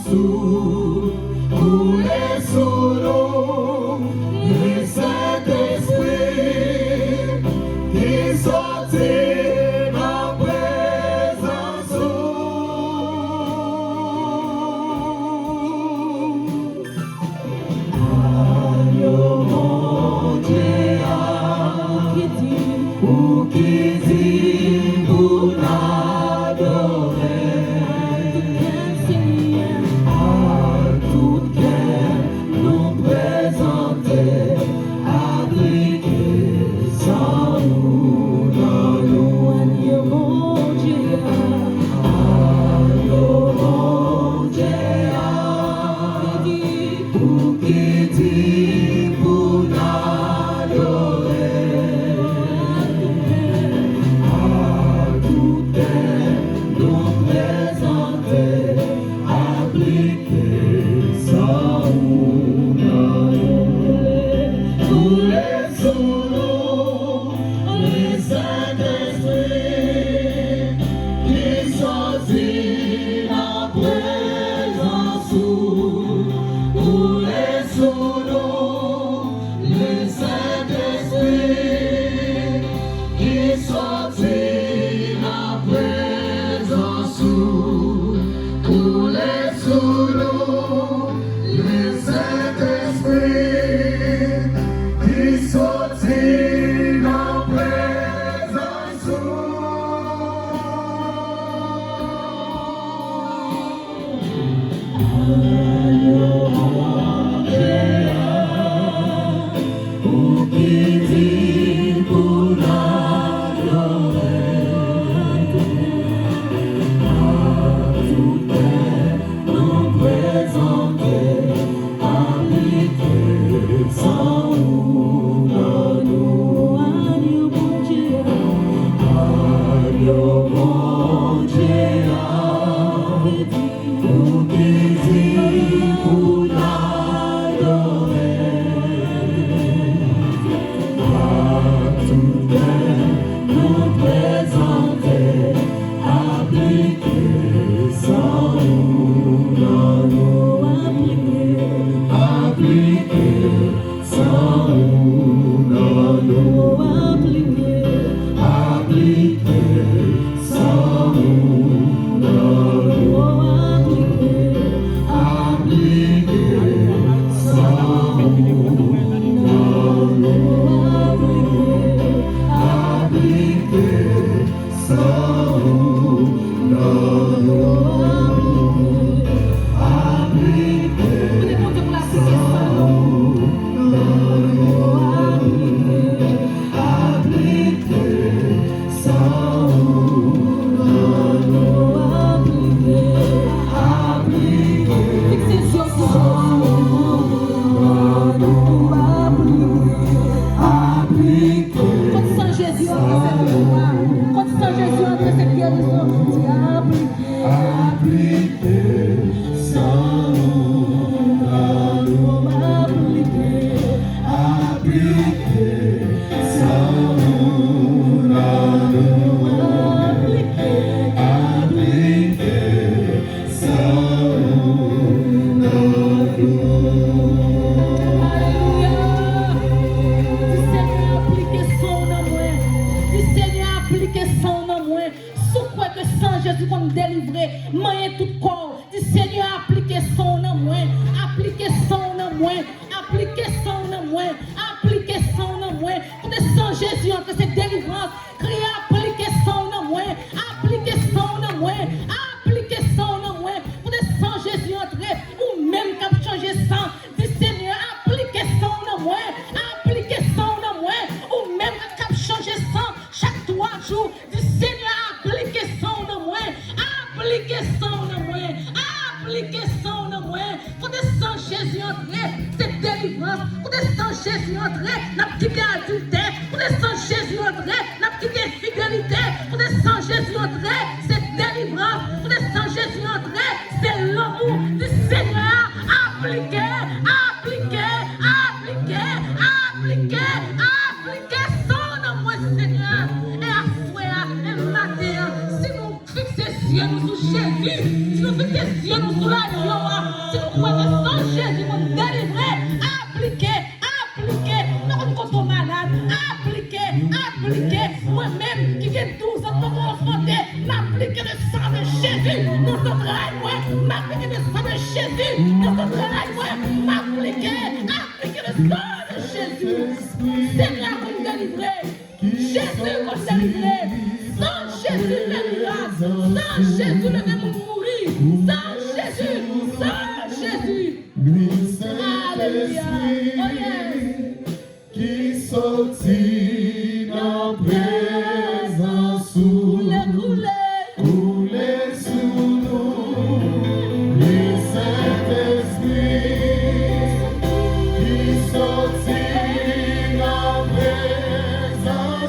sous les sous le Saint-Esprit qui sortit ma présence. Agneau mon Dieu, ou qui dit pour l'adorer. Si nous fixons les yeux sur Si nous croyons que sans Jésus, nous délivrer, appliquer. Non, nous sommes malades, appliquer. Moi-même, qui ai 12 ans, pour m'enfanter, m'appliquer le sang de Jésus. Dans ce travail, m'appliquer le sang de Jésus. Dans ce travail, m'appliquer le sang de Jésus. Seigneur, pour nous délivrer. Jésus, pour nous délivrer. Sans Jésus, le grâce. Sans Jésus, le même mourir. Sans Jésus. Alléluia. Oh yes. Qui sortit dans présence couler sous nous, le Saint-Esprit qui sortit dans présence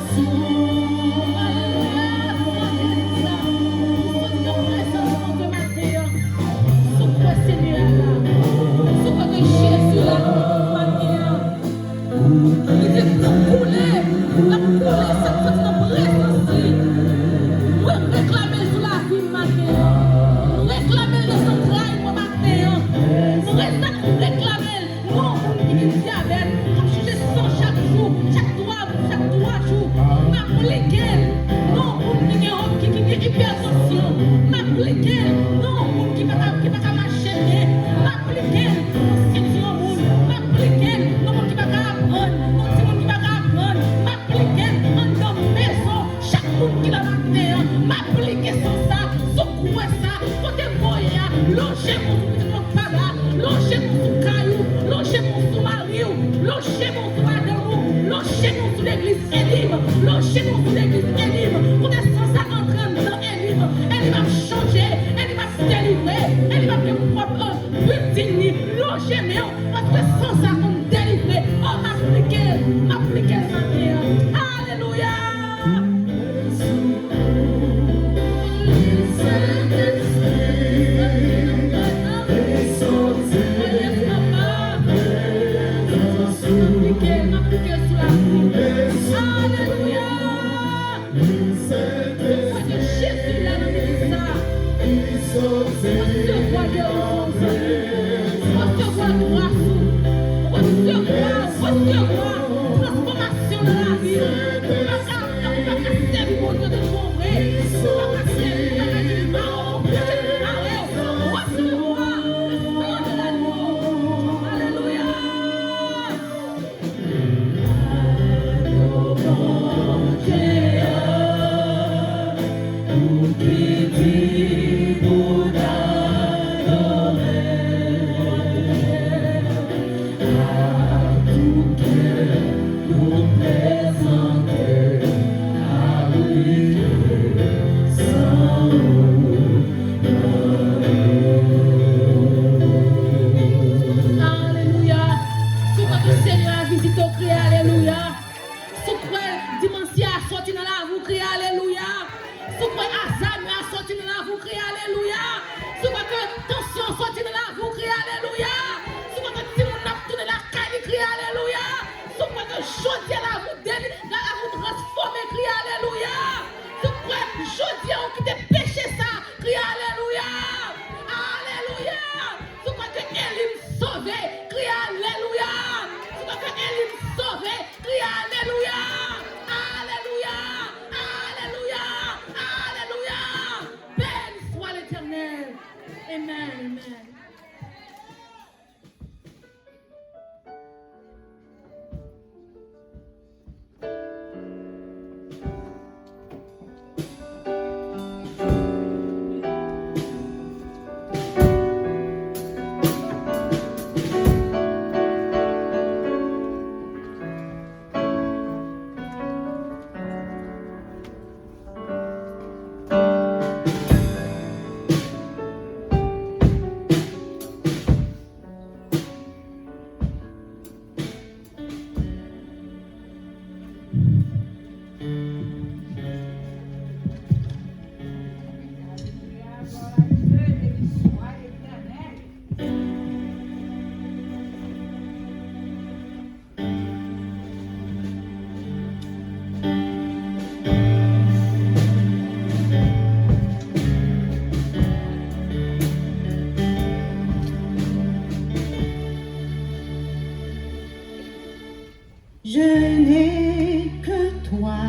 Je n'ai que toi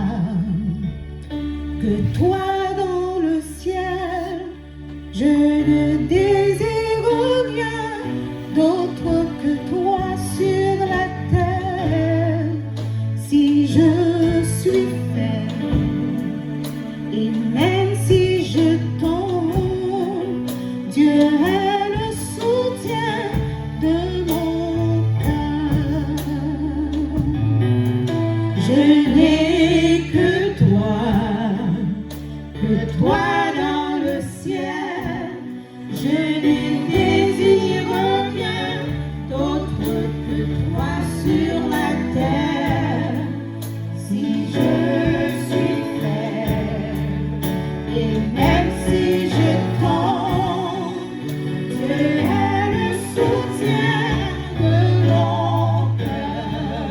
dans le ciel. Je ne désire rien d'autre que toi sur la terre. Si je suis faible et même si je tombe, Dieu est le soutien de mon cœur. Je n'ai que toi dans le ciel. Je ne désire rien d'autre que toi sur la terre. Si je suis faible et même si je tombe, Dieu est le soutien de mon cœur.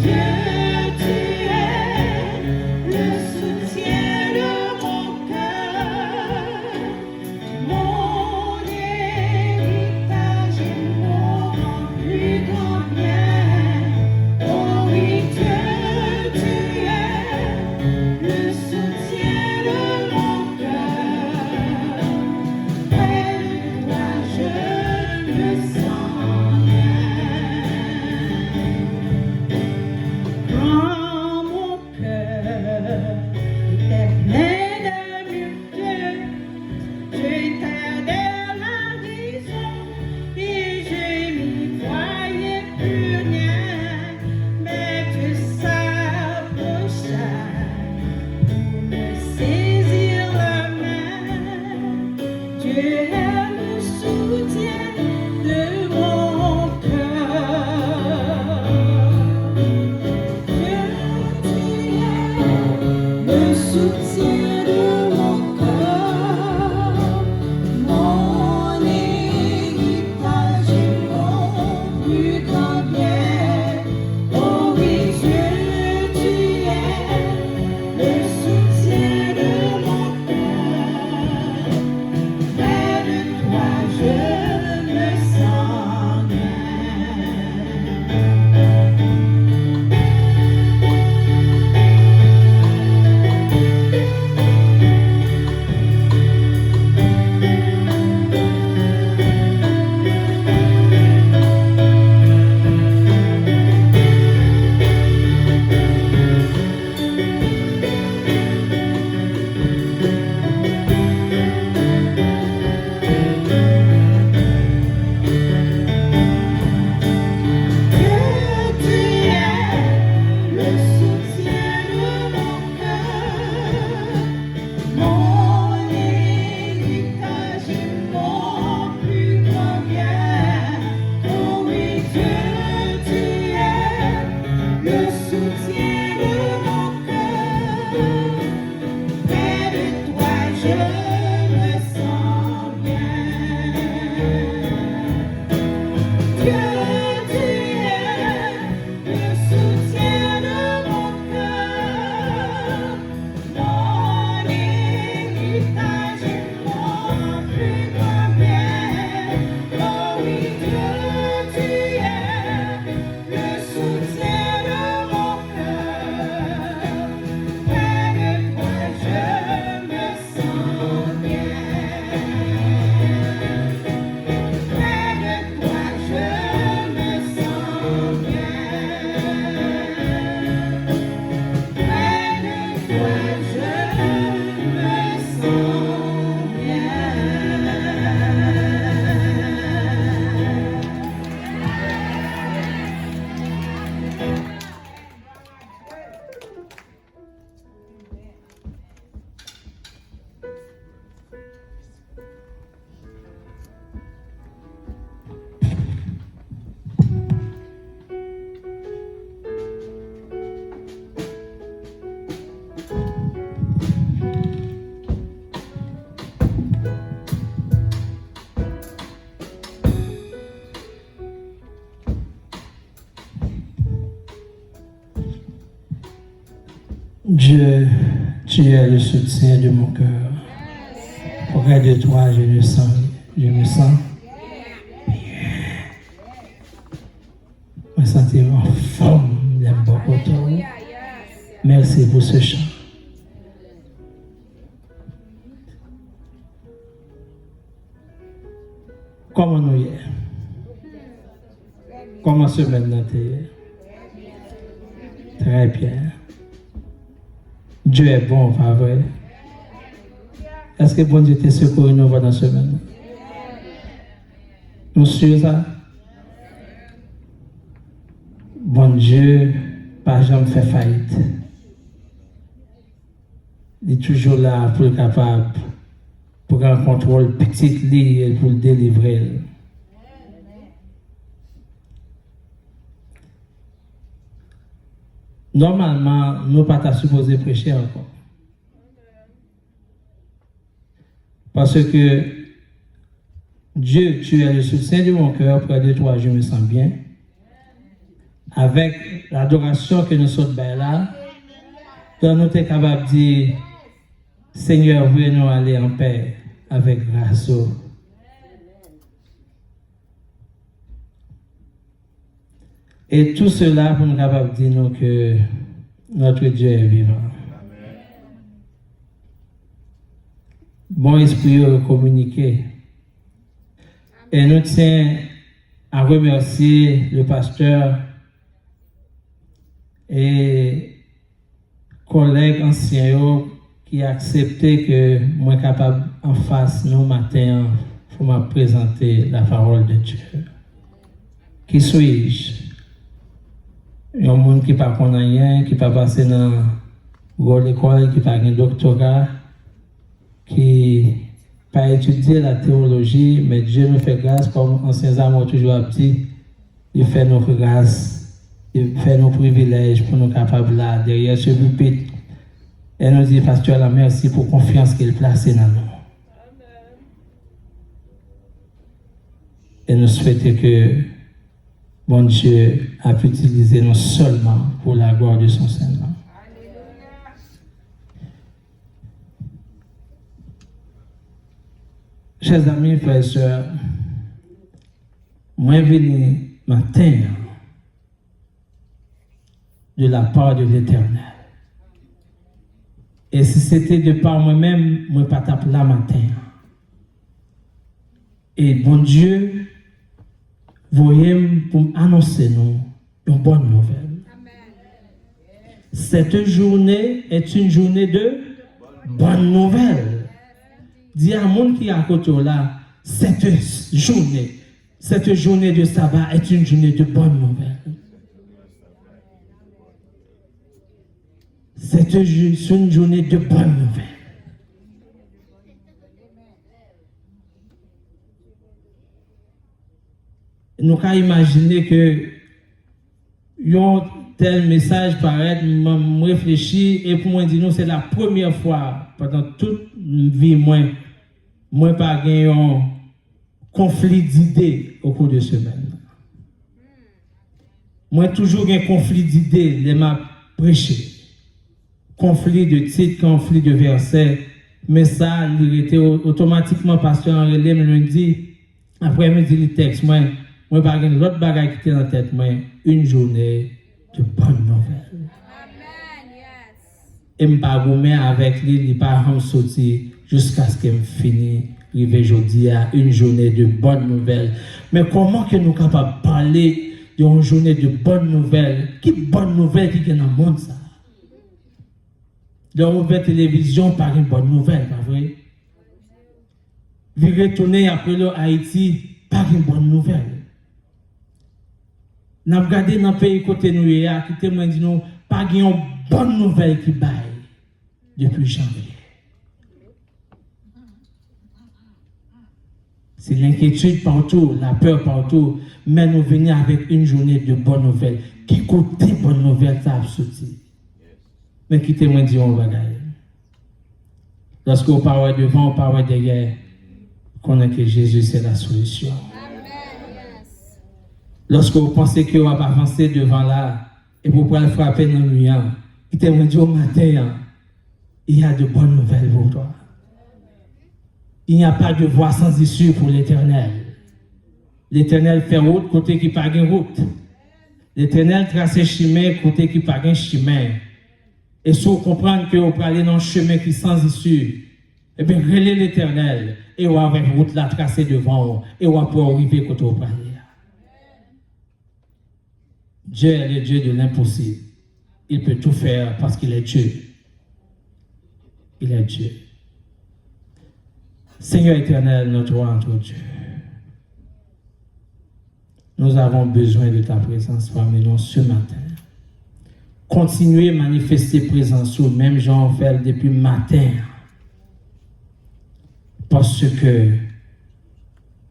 Dieu, tu es le soutien de mon cœur, mon héritage et mon plus grand bien. Oh oui, Dieu, tu es le soutien de mon cœur. Près de toi, je me sens bien. Quand mon cœur était plein d'amitié, j'étais la raison et je n'y voyais plus rien. Mais Dieu s'approcha pour me saisir la main. Dieu est le soutien de mon cœur. Dieu, tu es le soutien de mon cœur, mon héritage et mon plus grand bien. Oh oui, Dieu, tu es le soutien de mon cœur. Près de toi, je me sens bien. Dieu, tu es le soutien de mon cœur, mon héritage et mon plus grand bien. Oh oui, Dieu, tu es le soutien de mon cœur. Près de toi, je me sens bien. Dieu, tu es le soutien de mon cœur, mon héritage et mon plus grand bien. Oh oui, Dieu, tu es le soutien de mon cœur. Près de toi, je me sens bien. Près de toi, je me sens bien. Près de toi, je me sens bien. Dieu, tu es le soutien de mon cœur. Près de toi, je me sens bien. me sentir en forme, j'aime beaucoup. Merci pour ce chant. Comment nous y est? Comment semaine nous est? Très bien. Dieu est bon, pas vrai? Est-ce que bon Dieu t'a secouru nous pendant la semaine? Nous sommes ça? Bon Dieu, pas jamais fait faillite. Il est toujours là pour être capable, pour prendre contrôle petite lit et pour le délivrer. Normalement, nous ne sommes pas supposés prêcher encore. Parce que Dieu, tu es le soutien de mon cœur, près de toi, je me sens bien. Avec l'adoration que nous sommes là, nous sommes capables de dire, Seigneur, venons aller en paix avec grâce. Et tout cela pour nous capables de dire nous que notre Dieu est vivant. Bon esprit communiquer. Et nous tiens à remercier le pasteur et collègues anciens qui a accepté que moi capable en face nous matin pour me présenter la parole de Dieu. Qui suis-je? Un monde qui pas connaît rien, qui pas passé dans l'école, qui pas un doctorat, qui pas étudié la théologie, mais Dieu nous fait grâce comme anciens amours toujours dit, il fait nos grâces, il fait nos privilèges pour nous capables là derrière ce pupitre. Et nous dit pasteur la merci pour la confiance qu'il place dans nous. Et nous souhaitons que bon Dieu a pu utiliser nous seulement pour la gloire de son Seigneur. Chers amis, frères et sœurs, moi venu matin de la part de l'Éternel. Et si c'était de par moi-même, moi pas tape là matin. Et bon Dieu, voyez pour annoncer nous une bonne nouvelle. Cette journée est une journée de bonne nouvelle. Dis à monde qui est à côté là, cette journée de sabbat est une journée de bonne nouvelle. C'est une journée de bonne nouvelle. Nous pouvons imaginer que un tel message paraît, me réfléchir et pour moi dire c'est la première fois pendant toute ma vie moi pas gagné un conflit d'idées au cours de semaine. Moi toujours un conflit d'idées, les m'a prêché. Conflit de titre, conflit de verset, mais ça il était automatiquement pasteur en relais me dit après me dit le texte moi pas gagné l'autre bagaille qui était dans la tête moi une journée de bonne nouvelle. Et je ne avec lui, il pas sortir jusqu'à ce qu'il finisse, arrivé aujourd'hui à une journée de bonne nouvelle. Mais comment que nous sommes capables de parler d'une journée de bonne nouvelle? Qui bonne nouvelle qui est dans le monde ça? Dans la télévision, par une bonne nouvelle, pas vrai? Vous retournez après Haïti, par une bonne nouvelle. Nous avons regardé dans le pays côté nous, qui témoigne de nous, pas une bonne nouvelle qui baille depuis janvier. C'est l'inquiétude partout, la peur partout, mais nous venons avec une journée de bonnes nouvelles. Qui côté bonne nouvelle ça a sorti? Mais qui témoigne de on va gagner. Lorsque vous parlez devant, vous parlez derrière, connaît que Jésus c'est la solution. Lorsque vous pensez que vous va avancer devant là, et vous pouvez le frapper dans le nuit, qui témoigne au matin, il y a de bonnes nouvelles pour toi. Il n'y a pas de voie sans issue pour l'Éternel. L'Éternel fait route côté qui pas de route. L'Éternel trace chemin côté qui pas un chemin. Et si vous comprenez que vous allez dans un chemin qui est sans issue, eh bien, relais l'Éternel et vous avez une route la tracée devant vous et vous pouvez arriver quand vous parlez. Dieu est le Dieu de l'impossible. Il peut tout faire parce qu'il est Dieu. Il est Dieu. Seigneur éternel, notre roi, notre Dieu, nous avons besoin de ta présence parmi nous ce matin. Continuez à manifester présence au même genre fait depuis le matin. Parce que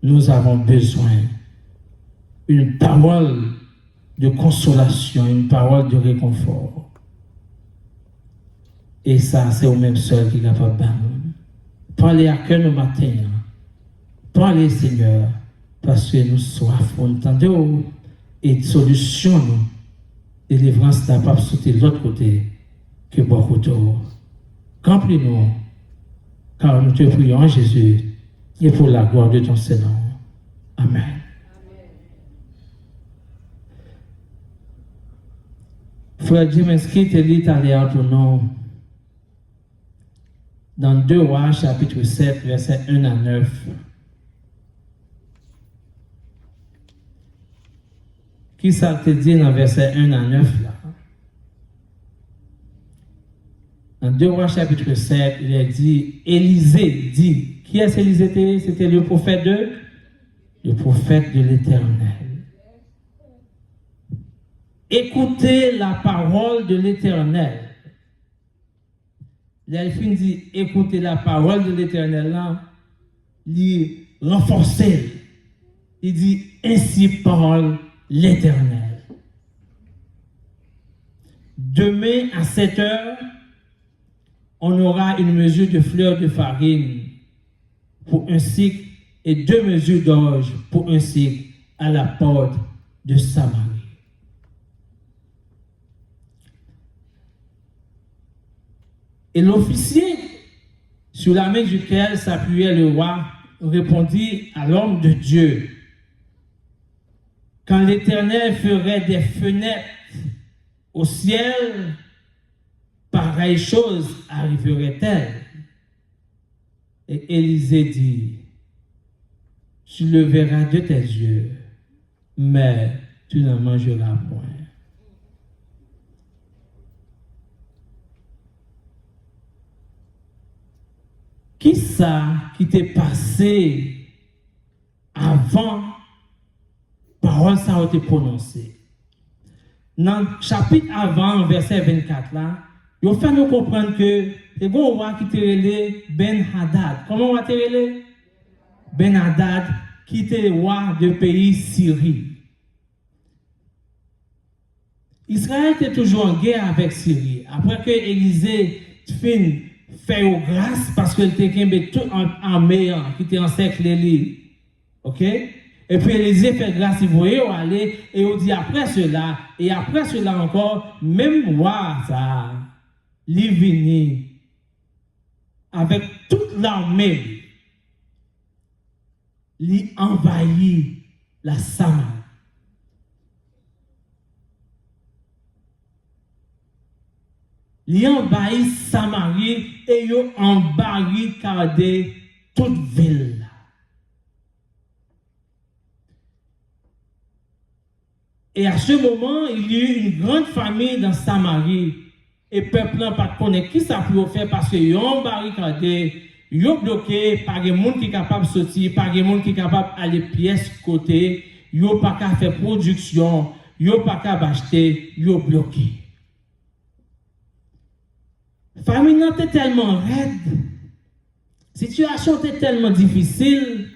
nous avons besoin d'une parole de consolation, une parole de réconfort. Et ça, c'est au même seul qui est capable de nous. Parlez à cœur nos matins. Parlez, Seigneur, parce que nous soif, nous entendons et solution, nous. Délivrance n'a pas sauté de l'autre côté que beaucoup d'autres. Remplis-nous, car nous te prions, Jésus, et pour la gloire de ton Seigneur. Amen. Frère Jimenski te lit à l'air pour nous dans 2 Rois, chapitre 7, versets 1 à 9. Qui ça te dit dans verset 1 à 9 là? Dans 2 Rois, chapitre 7, il est dit, Élisée dit, qui est-ce Élisée? C'était le prophète de l'Éternel. Écoutez la parole de l'Éternel. L'Elphine dit, écoutez la parole de l'Éternel, là, il renforcer. Il dit, ainsi parle l'Éternel. Demain à 7 heures, on aura une mesure de fleurs de farine pour un cycle et 2 mesures d'orge pour un cycle à la porte de Samarie. Et l'officier, sur la main duquel s'appuyait le roi, répondit à l'homme de Dieu, quand l'Éternel ferait des fenêtres au ciel, pareille chose arriverait-elle? Et Élisée dit, tu le verras de tes yeux, mais tu n'en mangeras point. Qui ça qui t'est passé avant parole ça a été prononcée? Dans le chapitre avant, verset 24 là, il fait nous comprendre que c'est bon roi qui était relé Ben Hadad. Comment on va te relé? Ben Hadad qui était roi de pays Syrie. Israël était toujours en guerre avec Syrie. Après que Élisée fin fait aux grâces parce que était tout en armée qui était encerclé. OK? Et puis Élisée fait grâce, il voyait aller et on dit après cela encore, même roi ça, il venu avec toute l'armée, il envahit la Samarie. Il envahit Samarie et il embarricadé toute ville. Et à ce moment, il y a eu une grande famille dans Samarie. Et le peuple n'a pas connaître qui ça peut faire parce qu'ils ont barricadé, ils ont bloqué, par des gens qui sont capables de sortir, par des gens qui sont capables d'aller pièce côté, ils n'ont pas qu'à faire production, ils n'ont pas qu'à acheter, ils ont bloqué. La famille était tellement raide, la situation était tellement difficile.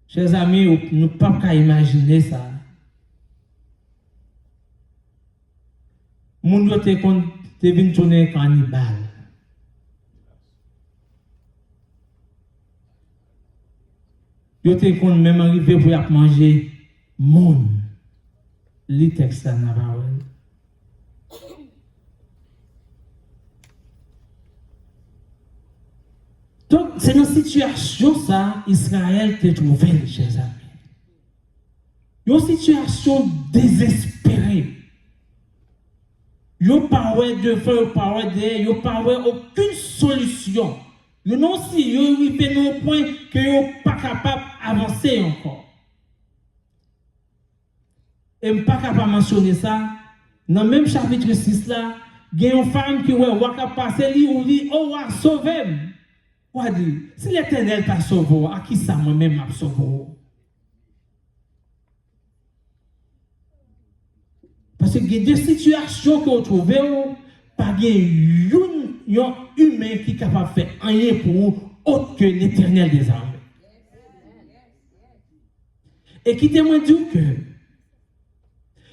Chers amis, nous ne pouvons pas imaginer ça. Moun yo te vin tourner cannibale. Yo te kon même arrivé pour manger moun. Li texte ça n'a pas. Donc c'est dans cette situation ça Israël te trouvé, chers amis. une situation désespérée. Yo pas devant, yo pas derrière, yo pas aucune solution. Yo non si yo arrivé au point que yo pas capable d'avancer encore. Et pas capable de mentionner ça. Dans le même chapitre 6 là, il y a une femme qui va passer li ou dit oh wa sauver. Ou dit si l'Éternel t'a sauvé, à qui ça moi-même m'a sauvé? Parce qu'il y a des situations que vous trouvez, pas un humain qui est capable de faire rien pour vous autre que l'Éternel des armées. Et qui témoigne dit que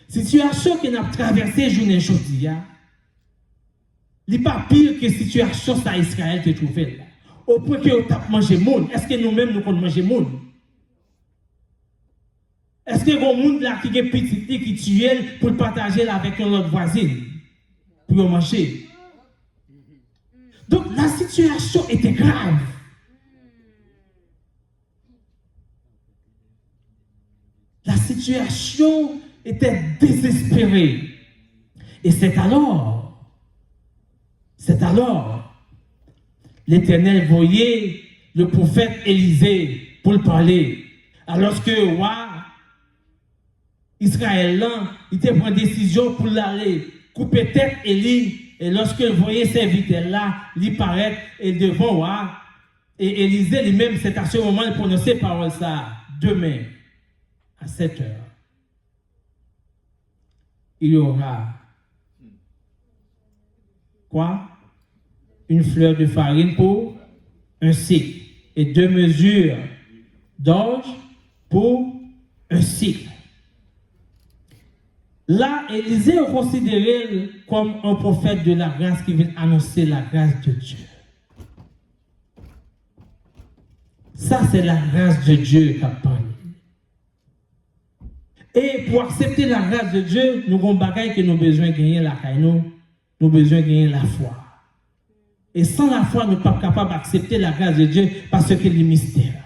situation que nous avons traversée journée aujourd'hui, il n'est pas pire que la situation ça Israël qui trouvé là. Au point que vous avez mangé monde. Est-ce que nous-mêmes nous avons mangé monde? Est-ce qu'il y a un monde là qui est petit qui tue pour partager avec notre voisine pour manger? Donc la situation était grave. La situation était désespérée. Et c'est alors l'Éternel voyait le prophète Élisée pour le parler. Alors que Israël là, il te prend décision pour l'aller couper tête Élie. Et lorsque vous voyez serviteur là, il paraît et devant et Élisée lui-même, c'est à ce moment il prononçait parole ça. Demain, à 7 heures, il y aura quoi? Une fleur de farine pour un cycle et 2 mesures d'orge pour un cycle. Là, Élisée est considéré comme un prophète de la grâce qui vient annoncer la grâce de Dieu. Ça, c'est la grâce de Dieu qui a parlé. Et pour accepter la grâce de Dieu, nous avons bagaille que nous avons besoin de gagner la caille, nous avons besoin de gagner la foi. Et sans la foi, nous ne sommes pas capables d'accepter la grâce de Dieu parce que c'est le mystère.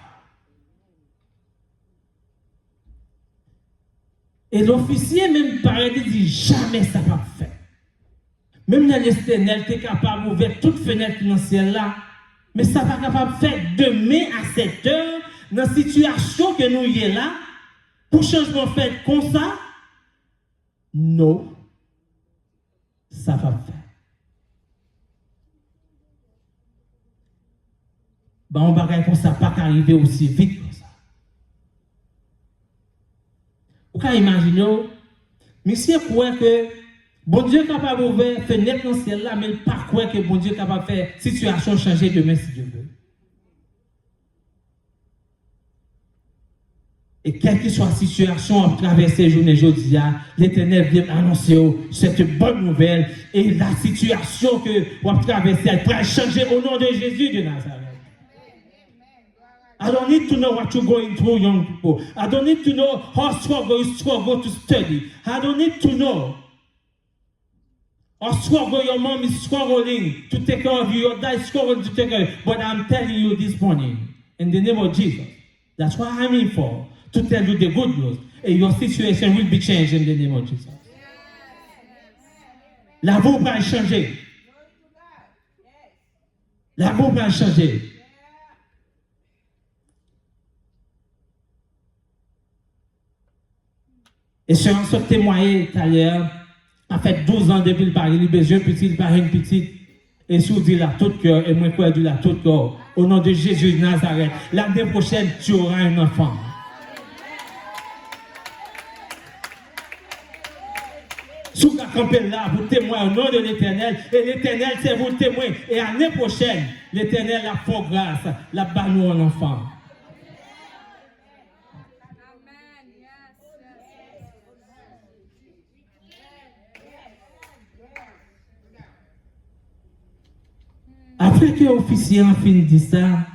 Et l'officier même paraît dit jamais ça va faire. Même dans l'Éternel, tu es capable d'ouvrir toute fenêtre financière là, mais ça va capable de faire demain à 7 heures, dans la situation que nous y est là, pour changement fait comme ça, non, ça va faire. On va comme ça, pas qu'arriver aussi vite comme ça. Vous pouvez imaginer, monsieur croit que bon Dieu est capable d'ouvrir fenêtre dans le ciel là, mais il ne pas croire que bon Dieu est capable de faire situation changer demain si Dieu veut. Et quelle que soit la situation à traverser journée aujourd'hui, l'Éternel vient annoncer cette bonne nouvelle et la situation que vous avez traversée, elle pourra changer au nom de Jésus de Nazareth. I don't need to know what you're going through, young people. I don't need to know how you struggle to study. I don't need to know how struggle your mom is struggling to take care of you, your dad is struggling to take care of you. But I'm telling you this morning, in the name of Jesus, that's what I'm in for, to tell you the good news. And your situation will be changed in the name of Jesus. La vie va changer. La vie va changer. Et sur un seul témoigné tout à l'heure, a fait 12 ans depuis le Paris, il a besoin de petit, il a une petite. Et si vous dites la tout cœur, et moi, je dis la tout cœur, au nom de Jésus de Nazareth, l'année prochaine, tu auras un enfant. Si vous campez là, vous témoignez au nom de l'Éternel, et l'Éternel, c'est vous témoin. Et l'année prochaine, l'Éternel a fait grâce, la banne nous un enfant. Après que l'officier a fini de dire ça,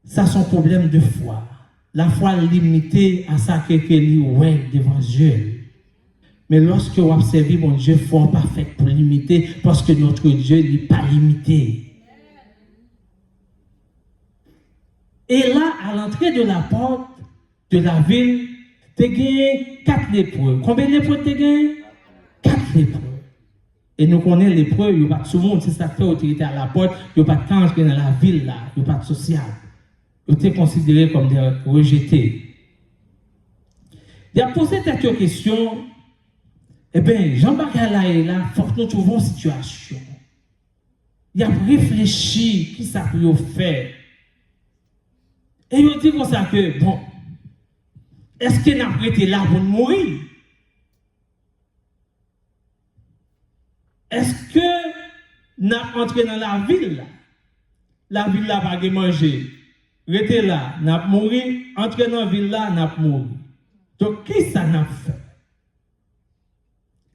ça c'est un problème de foi. La foi limitée à ça que lui ouais devant Dieu. Mais lorsque vous observez mon Dieu, foi pas fait pour limiter, parce que notre Dieu n'est pas limité. Et là, à l'entrée de la porte, de la ville, tu as gagné 4 lépreux. Combien de lépreux tu as gagné? 4 lépreux. Et nous connaissons les lépreux, il n'y a pas tout le monde, c'est ça qui fait autorité à la porte, il n'y a pas de temps dans la ville là, il n'y a pas de social. Ils étaient considérés comme des rejetés. Il a posé cette question, eh bien, Jean-Baptiste là, il faut que nous trouvions une situation. Il a réfléchi, qui ça peut faire. Et il dit comme ça que, bon, est-ce qu'il n'a pas été là pour mourir? Est-ce que n'a entré dans la ville là va pas manger, rester là, n'a mourir, entrer dans la ville là, n'a mourir. Donc qui ça n'a fait?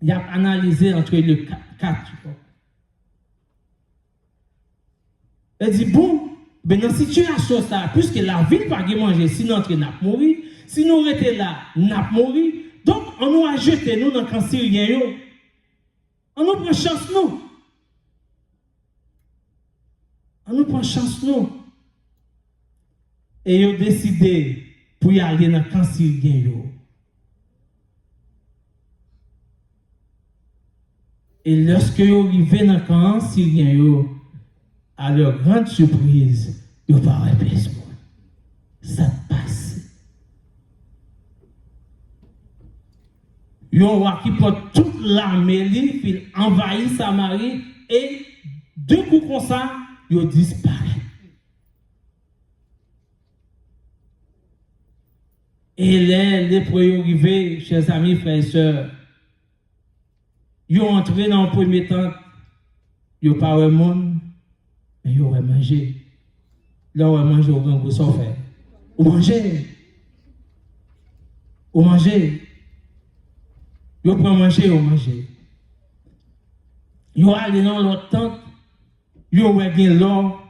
Il a analysé entre les 4. Il dit bon, ben dans cette situation ça, puisque la ville va pas manger, sinon entrer n'a mourir, si nous rester là, n'a mourir, donc on nous a jeté nous dans le camp syrien. On nous prend chance, nous. On nous prend chance, nous. Et ils ont décidé pour y aller dans le camp syrien. Et lorsque ils sont arrivés dans le camp syrien, à leur grande surprise, ils n'ont pas répondu. Ça passe. Ils ont roi qui porte toute l'armée, il envahit Samarie et 2 coups comme ça, ils ont disparu. Et les premiers arrivés, chers amis, frères et sœurs, ils ont entré dans le premier temps, ils n'ont pas eu le monde, mais ils ont mangé. Là, ils ont mangé au grand goût sans faire. Ils ont mangé. Ils ont mangé. Ils ont mangé, ils ont mangé. Ils ont allé dans l'autre tente, ils ont gagné l'or,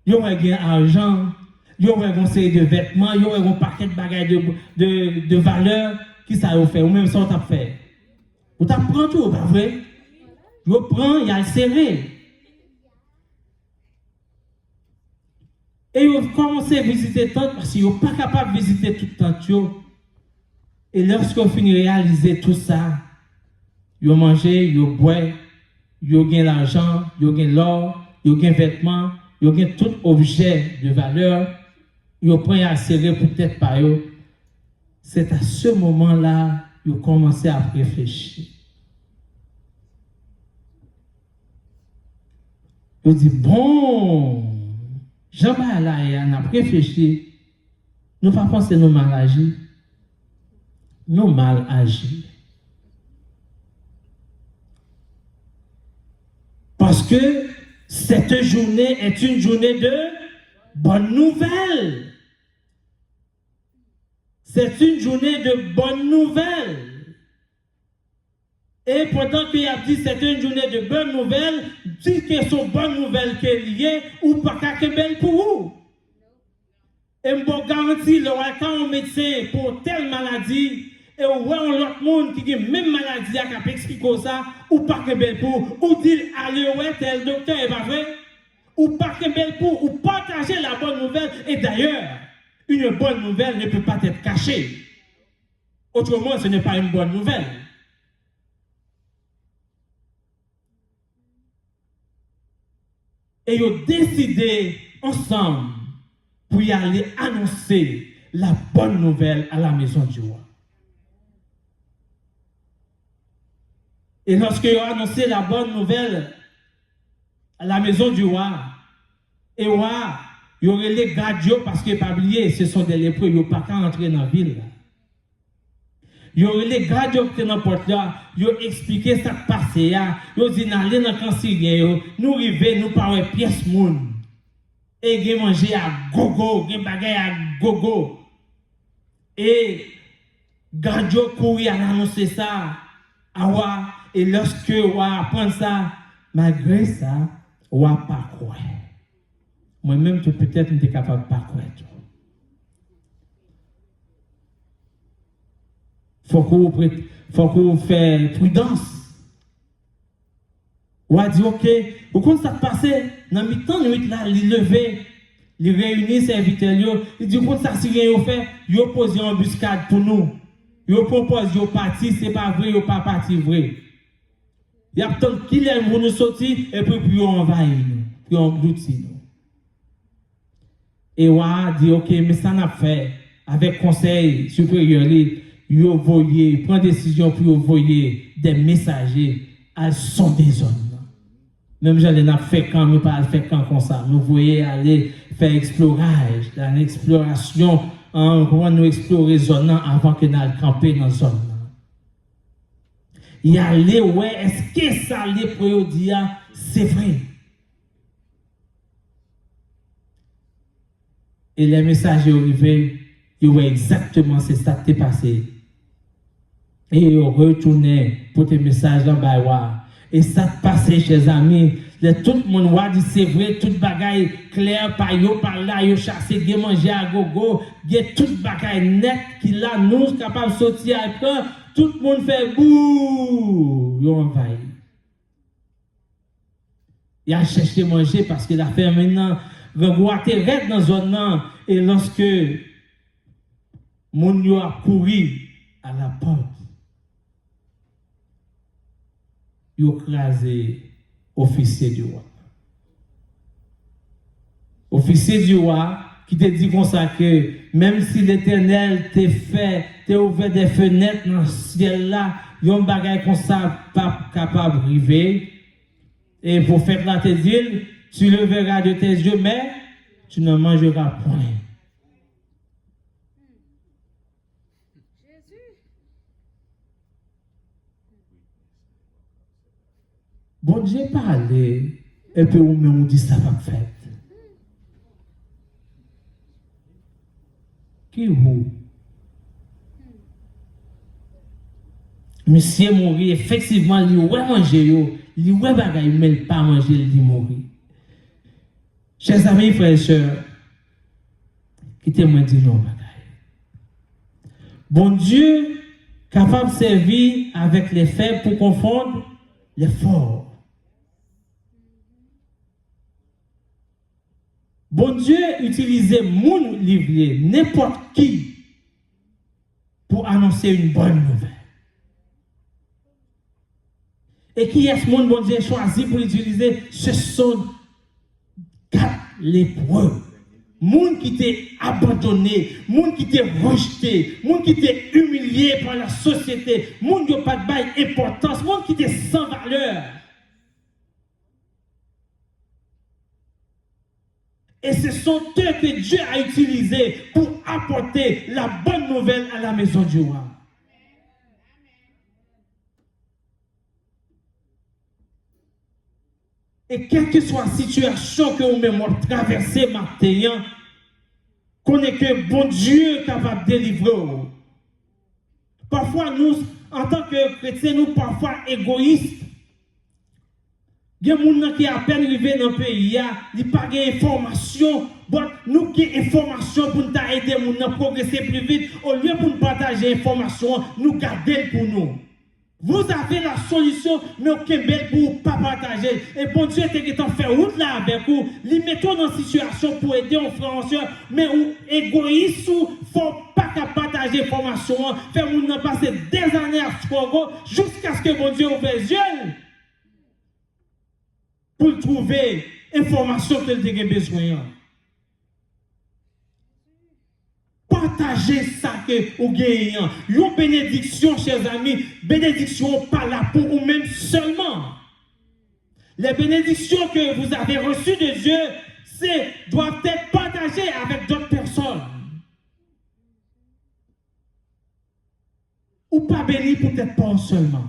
ils ont gagné l'argent, ils ont gagné une série de vêtements, ils ont gagné un paquet de bagages de valeur qui ça a fait, ou même ça on t'a fait. Vous t'apprend tout, pas vrai? Ils prennent, il y a le serré. Et ils ont commencé à visiter tente parce qu'ils n'ont pas capable de visiter toute tente. Et lorsqu'on finit de réaliser tout ça, ils ont mangé, ils ont bu, ils ont gagné l'argent, ils ont gagné l'or, ils ont gagné vêtements, ils ont gagné tout objet de valeur, ils ont pris à serrer peut-être par eux. C'est à ce moment-là qu'ils ont commencé à réfléchir. Ils ont dit, bon, Jean-Baptiste a réfléchi, nous ne pas penser nous mal agir. Nous mal agir. Parce que cette journée est une journée de bonnes nouvelles. C'est une journée de bonnes nouvelles. Et pendant qu'il a dit c'est une journée de bonnes nouvelles, dit que sont bonnes nouvelles qui sont liées ou pas qu'à belle pour vous. Et je vous garantis, quand on médecin pour telle maladie, et on voit l'autre monde qui a même maladie qui a expliqué ça, ou pas que belle pour, ou dire allez ouais tel docteur est pas vrai, ou pas que belle pour, ou partager la bonne nouvelle. Et d'ailleurs, une bonne nouvelle ne peut pas être cachée. Autrement, ce n'est pas une bonne nouvelle. Et ils ont décidé ensemble pour y aller annoncer la bonne nouvelle à la maison du roi. Et lorsqu'ils ont annoncé la bonne nouvelle à la maison du roi, et roi, il y aurait les gardiens parce qu'ils n'ont pas oublié, ce sont des lépreux, ils n'ont pas qu'à entrer dans la ville. Il y aurait les gardiens qui étaient dans la porte là, ils ont expliqué ce qui passait, ils ont dit, n'allez dans le camp syrien, nous arrivons, nous parlons pièce monde. Et ils ont mangé à gogo, ils ont bagay à gogo. Et gardiens courir à annoncer ça à roi. Et lorsque roi apprend ça, malgré ça, roi pas croire. Moi-même, peut-être, je n'étais capable de pas croire. Faut qu'on fasse prudence. Roi dit, ok, vous comprenez ça passé, dans le temps, nuit là, il levé, il réunit ses serviteurs, il dit pour ça si rien fait, il pose une embuscade pour nous. Il propose de partir, c'est pas vrai, il pas parti vrai. Il y a tant qu'il aime pour nous sortir et puis envahir nous, puis engloutir nous. Et on dit OK, mais ça n'a fait avec conseil supérieur, il envoyé, prend décision pour envoyer des messagers à sonder zone. Même j'en ai fait quand nous pas fait quand comme ça. Nous voyons aller faire explorage, l'exploration, comment nous explorer zone avant que nous camper dans zone. Il y a les ouais, est-ce que ça les pour dire c'est vrai? Et les messages arrivés, ils voient exactement c'est ça qui est passé. Et ils retournaient pour tes messages dans Baïwa. Et ça passait, chers amis. Tout le monde voit dit c'est vrai, toute bagaille claire, par yo, par là, yo chassé, yo manger à gogo, yo toute bagaille net qui là, nous capables de sortir après, tout le monde fait bouh, yo envahi. Il a cherché manger parce qu'il a fait maintenant, rengoater red dans zone là, et lorsque mon yo a couru à la porte, yo crasé officier du roi. Officier du roi qui te dit comme ça que même si l'Éternel t'a ouvert des fenêtres dans le ciel là, yon bagay comme ça pas capable d'arriver. Et pour faire là te dire, tu le verras de tes yeux, mais tu ne mangeras point. Bon Dieu parlé, et puis on dit ça va faire. Qui vous? Monsieur mourit, effectivement, il ouais manger, il ouais bagaille, mais il pas manger, il mourir. Chers amis, frères et sœurs, qui témoignent de nos bagailles. Bon Dieu, capable de servir avec les faibles pour confondre les forts. Bon Dieu utilisait mon livre, n'importe qui, pour annoncer une bonne nouvelle. Et qui est-ce que bon Dieu choisi pour utiliser? Ce sont 4 lépreux. Moun qui t'est abandonné, moun qui t'est rejeté, moun qui t'est humilié par la société, moun qui n'a pas de bail importance, moun qui t'est sans valeur. Et ce sont eux que Dieu a utilisés pour apporter la bonne nouvelle à la maison du roi. Et quelle que soit la situation que vous-même traversez maintenant, connaissez que bon Dieu est capable de délivrer. Parfois, nous, en tant que chrétiens, nous parfois égoïstes. Il y a des gens qui à peine arrivé dans le pays, ils n'ont pas d'informations. Bon, nous qui avons informations pour nous aider à progresser plus vite, au lieu de nous partager l'information, nous garder pour nous. Vous avez la solution, mais aucun bel pour ne pas partager. Et bon Dieu est en fait route là avec vous. Les mettons dans une situation pour aider aux frères et sœurs, mais ou égoïste ou faut pas partager l'information. Faire nous passer des années à ce jusqu'à ce que bon Dieu ouvre les yeux pour trouver l'information qu'il a besoin. Partagez ça que vous gagnez. Une bénédiction, chers amis, bénédiction pas là pour vous-même seulement. Les bénédictions que vous avez reçues de Dieu, doivent être partagées avec d'autres personnes. Ou pas béni peut-être pas seulement.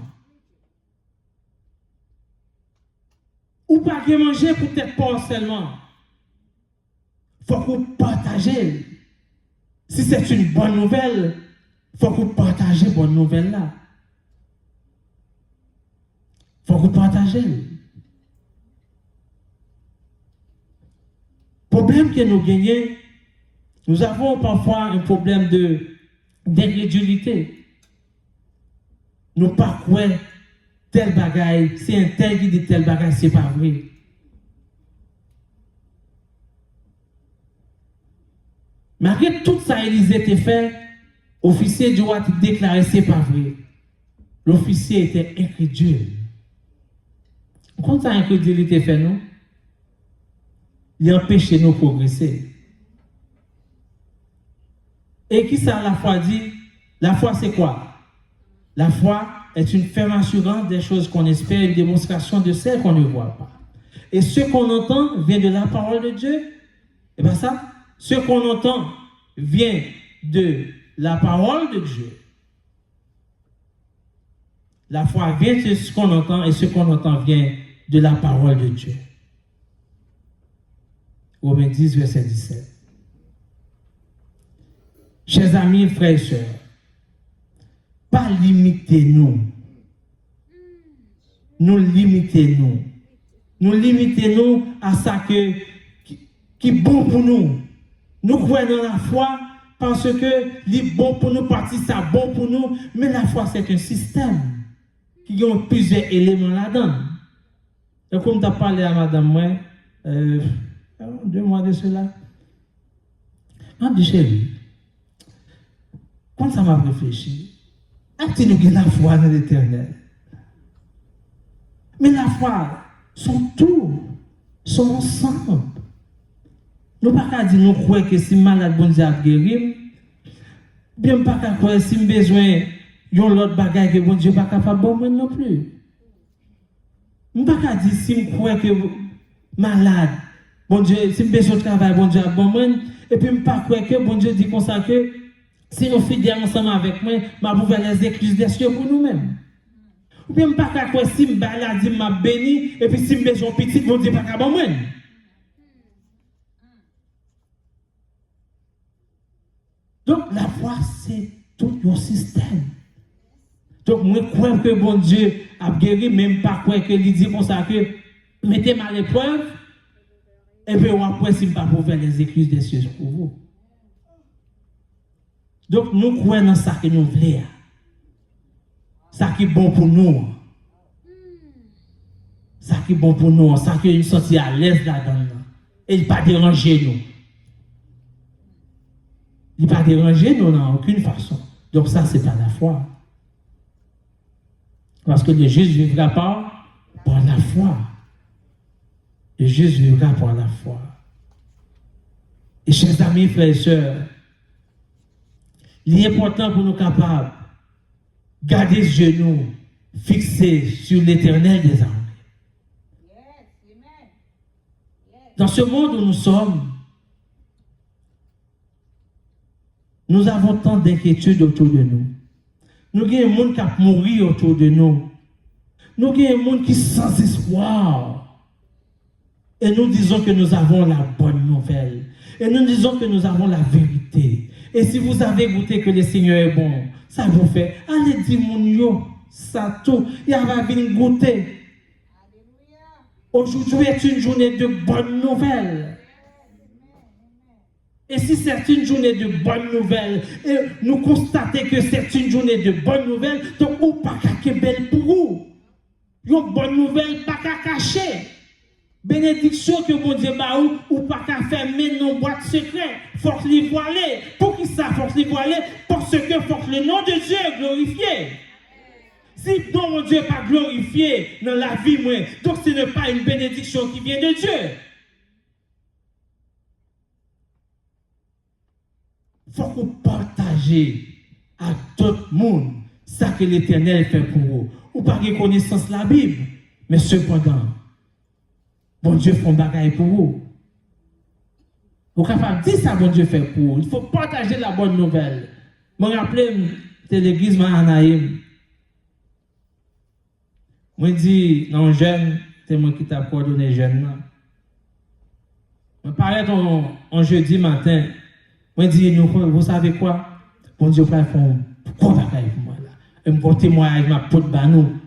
Ou pas manger peut-être pas seulement. Il faut que vous partagez. Si c'est une bonne nouvelle, il faut que vous partagez cette bonne nouvelle-là. Il faut que vous partagez. Le problème que nous gagnons, nous avons parfois un problème d'incrédulité. Nous ne pas quoi tel bagaille, c'est un tel qui dit tel bagaille, c'est pas vrai. Malgré tout ça, Élisée était fait, l'officier du roi a déclaré c'est pas vrai. L'officier était incrédule. Quand ça incrédulité fait nous, il empêche nous de progresser. Et qui ça la foi dit? La foi c'est quoi? La foi est une ferme assurance des choses qu'on espère, une démonstration de celles qu'on ne voit pas. Et ce qu'on entend vient de la parole de Dieu. Et bien ça, ce qu'on entend vient de la parole de Dieu. La foi vient de ce qu'on entend et ce qu'on entend vient de la parole de Dieu. Romains 10, verset 17. Chers amis, frères et sœurs, pas limitez-nous. Nous limitez-nous. Nous limitez-nous à ça qui est bon pour nous. Nous croyons dans la foi parce que c'est bon pour nous, partie ça bon pour nous, mais la foi c'est un système qui a plusieurs éléments là-dedans. Et comme tu as parlé à madame, moi, 2 mois de cela, je me dis chérie, quand ça m'a réfléchi, nous la foi dans l'éternel. Mais la foi, son tout, son ensemble. Nous ne pouvons pas dire nous croyons que si malade, bon Dieu a guéri, bien pas qu'à croire si besoin yon l'autre bagaille que bon Dieu pas capable bon moi non plus. Nous ne pouvons pas dire si je crois que malade, bon Dieu, si besoin de travail, bon Dieu a bon moi, et puis je ne pas croire que bon Dieu dit comme ça que si nous fidèles ensemble avec moi, je vais faire les excuses des cieux pour nous-mêmes. Ou bien je ne pas croire si je balade, m'a béni, et puis si je besoin de petit, bon Dieu pas capable bon moi. Donc la foi, c'est tout un système. Donc moi, je crois que bon Dieu a guéri, même pas croire que il dit comme ça que mettez-moi à l'épreuve, et puis après, si je ne pas pour faire les excuses des cieux pour vous. Donc nous croyons dans ça que nous voulons. Ça qui est bon pour nous. Ça qui est bon pour nous. Ça qui est une sortie à l'aise là-dedans. Et il ne pas déranger nous. Il ne pas déranger nous dans aucune façon. Donc ça, ce n'est pas la foi. Parce que le juste vivra par la foi. Le juste vivra par la foi. Et chers amis, frères et sœurs, il est important pour nous capables de garder les genoux fixés sur l'éternel des armées. Dans ce monde où nous sommes, nous avons tant d'inquiétudes autour de nous. Nous avons un monde qui a mouru autour de nous. Nous avons un monde qui est sans espoir. Et nous disons que nous avons la bonne nouvelle. Et nous disons que nous avons la vérité. Et si vous avez goûté que le Seigneur est bon, ça vous fait. Allez dire mon yo, ça tout. Il va venir goûter. Aujourd'hui est une journée de bonnes nouvelles. Et si c'est une journée de bonnes nouvelles, et nous constatons que c'est une journée de bonnes nouvelles, donc ou pas qu'à belle pour vous. Une bonne nouvelle, pas qu'à cacher. Bénédiction que mon Dieu m'a ou pas qu'à fermer nos boîtes secrètes. Faut que les voiler. Pour qui ça faut que les voiler? Parce que faut que le nom de Dieu est glorifié. Si non, mon Dieu n'est pas glorifié dans la vie, moi, donc ce n'est pas une bénédiction qui vient de Dieu. Il faut que vous partagez à tout le monde ça que l'Éternel fait pour vous. Ou pas de connaissance de la Bible, mais cependant, bon Dieu fait un bagaille pour vous. Vous êtes capable de dire ça, bon Dieu fait pour vous. Il faut partager la bonne nouvelle. Je me rappelle, c'est l'église Mahanaïm. Moi, je dis, non, jeune, c'est moi qui t'a coordonné jeune. Je parlais en jeudi matin. Moi, je dis, vous savez quoi? Bon Dieu, frère, pourquoi bagaille pour moi là? Et me porter témoignage, ma pote banou.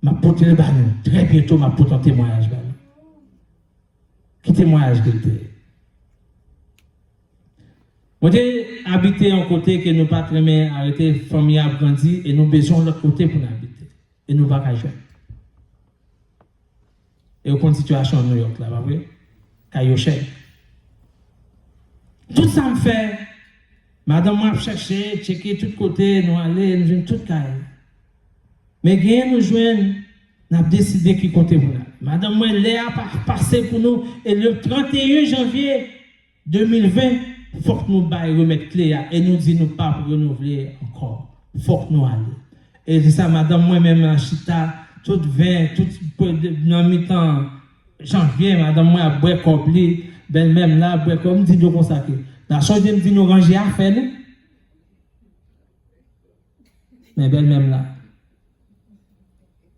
Ma pote le banou. Très bientôt, ma pote en témoignage banou. Qui témoignage qu'il était? Moi, j'ai habité en côté que nous pas très bien arrêté, famille a grandi et nous besoin de l'autre côté pour nous habiter. Et nous pas qu'à jouer. Et aucune situation à New York là, pas vrai? Caillou cher. Tout ça me fait. Madame, moi, chercher, checker de tous côtés, nous aller, nous jouons tout caille. Mais gain nous joindre, nous avons décidé qui comptait pour nous. Madame, moi, Léa a passé pour nous, et le 31 janvier 2020, il faut que nous remettre clé et nous disons nous pas pour renouveler encore. Il faut que nous allions. Et c'est ça, madame, moi-même, en Chita, tout 20, tout dans mi-temps, janvier, madame, moi, à boire complet, ben même là, boire comme dit nous consacrer. La chose de me dire nous ranger à faire, nous. Mais ben même là.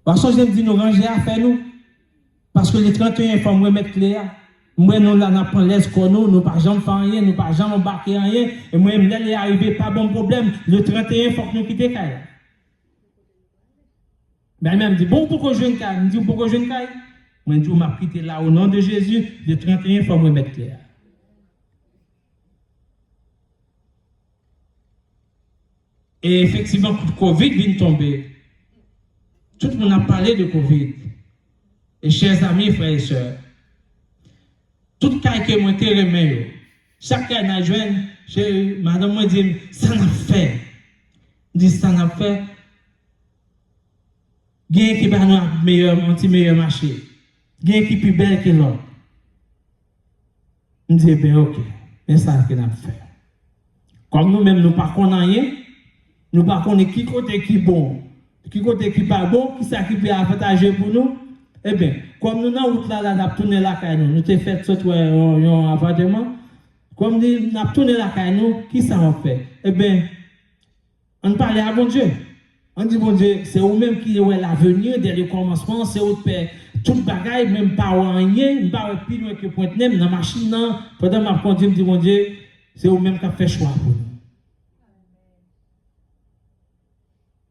La chose de me dire nous ranger à faire, nous. Parce que les 31 il faut me remettre clé. Moi, nous, là, nous prenons l'escorte, nous ne pas jamais faire rien, nous ne pas jamais embarquer rien. Et moi, là, il est arrivé, pas bon problème. Le 31, il faut que nous quittions Kaye. Mais elle me dit, bon, pourquoi je viens de Kaye? Elle me dit, pourquoi je viens de Kaye? Moi, je dis, on m'a quitté là, au nom de Jésus, le 31, il faut me remettre clair. Et effectivement, le Covid vient de tomber. Tout le monde a parlé de Covid. Et chers amis, frères et sœurs, tout cas que moi t'ai remis, chaque cas n'a joué, madame moi dit, ça n'a fait. Dit ça n'a fait. Gain qui va nous meilleur, meilleur marché. Gain qui plus belle que l'autre. Je dis, ben ok, c'est ça que nous avons fait. Comme nous-mêmes, nous ne connaissons rien, nous ne connaissons qui côté qui bon, qui côté qui pas bon, qui ça qui peut avantager pour nous. Eh bien, comme nous n'avons pas là, nous avons tourné la caille, nous avons fait ce un appartement. Comme nous avons tourné la caille, qui ça on fait? Eh bien, on parle à bon Dieu. On dit, bon Dieu, c'est vous-même qui est l'avenir, dès le commencement, c'est votre père. Tout le bagaille, même pas rien, pas plus loin que Pointe-Neige, dans la machine, pendant ma conduite, je dis, bon Dieu, c'est vous-même qui avez fait choix pour nous.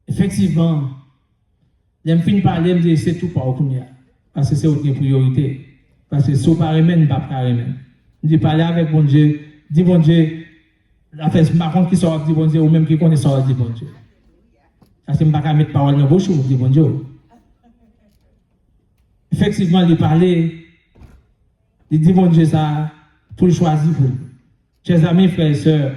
Effectivement, j'aime finir par parler, je dis, c'est tout pour vous. Parce que c'est votre priorité. Parce que si vous ne parlez pas, vous ne parlez pas. Je dis, parler avec bon Dieu, dis bon Dieu, la fête, par contre, qui sort, dit bon Dieu, ou même qui connaît sort, dit bon Dieu. Parce que je ne peux pas mettre parole dans vos choses, dit bon Dieu. Effectivement, il parlait, il dit bon Dieu, ça, pour le choisir pour vous. Chers amis, frères et sœurs,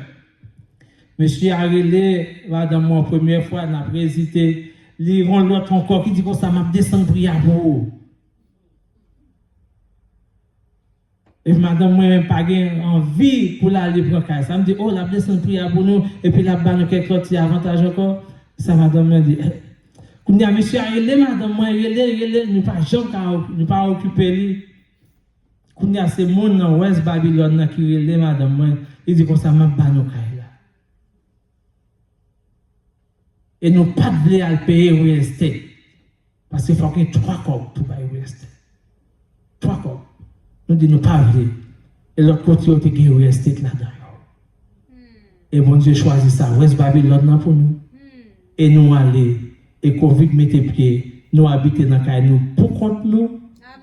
monsieur Arrelé, dans mon première fois, n'a pas hésité, il rend l'autre encore qui dit que ça m'a descendu prière pour vous. Et madame, moi, même pas envie pour aller prendre caisse. Ça me dit, oh, la descend prière pour nous, et puis la banne quelques autres avantages encore. Ça, madame me dit, quand il y a monsieur Arrelé, madame, moi, nous pas jamais, nous pas occuper lui. Quand il y a ces gens dans West Babylone qui relève, madame, moi, il dit que ça m'a banne au caille là. Et nous pas de blé à le payer real estate. Parce qu'il faut qu'il y ait 3 corps pour payer real estate. 3 corps. Nous disons pas blé. Et l'autre côté, il y a des real estate là-dedans. Et bon Dieu choisit ça. West Babylone pour nous. Et nous aller. Et Covid mette pied. Nous habiter dans le cas nous pour contre nous.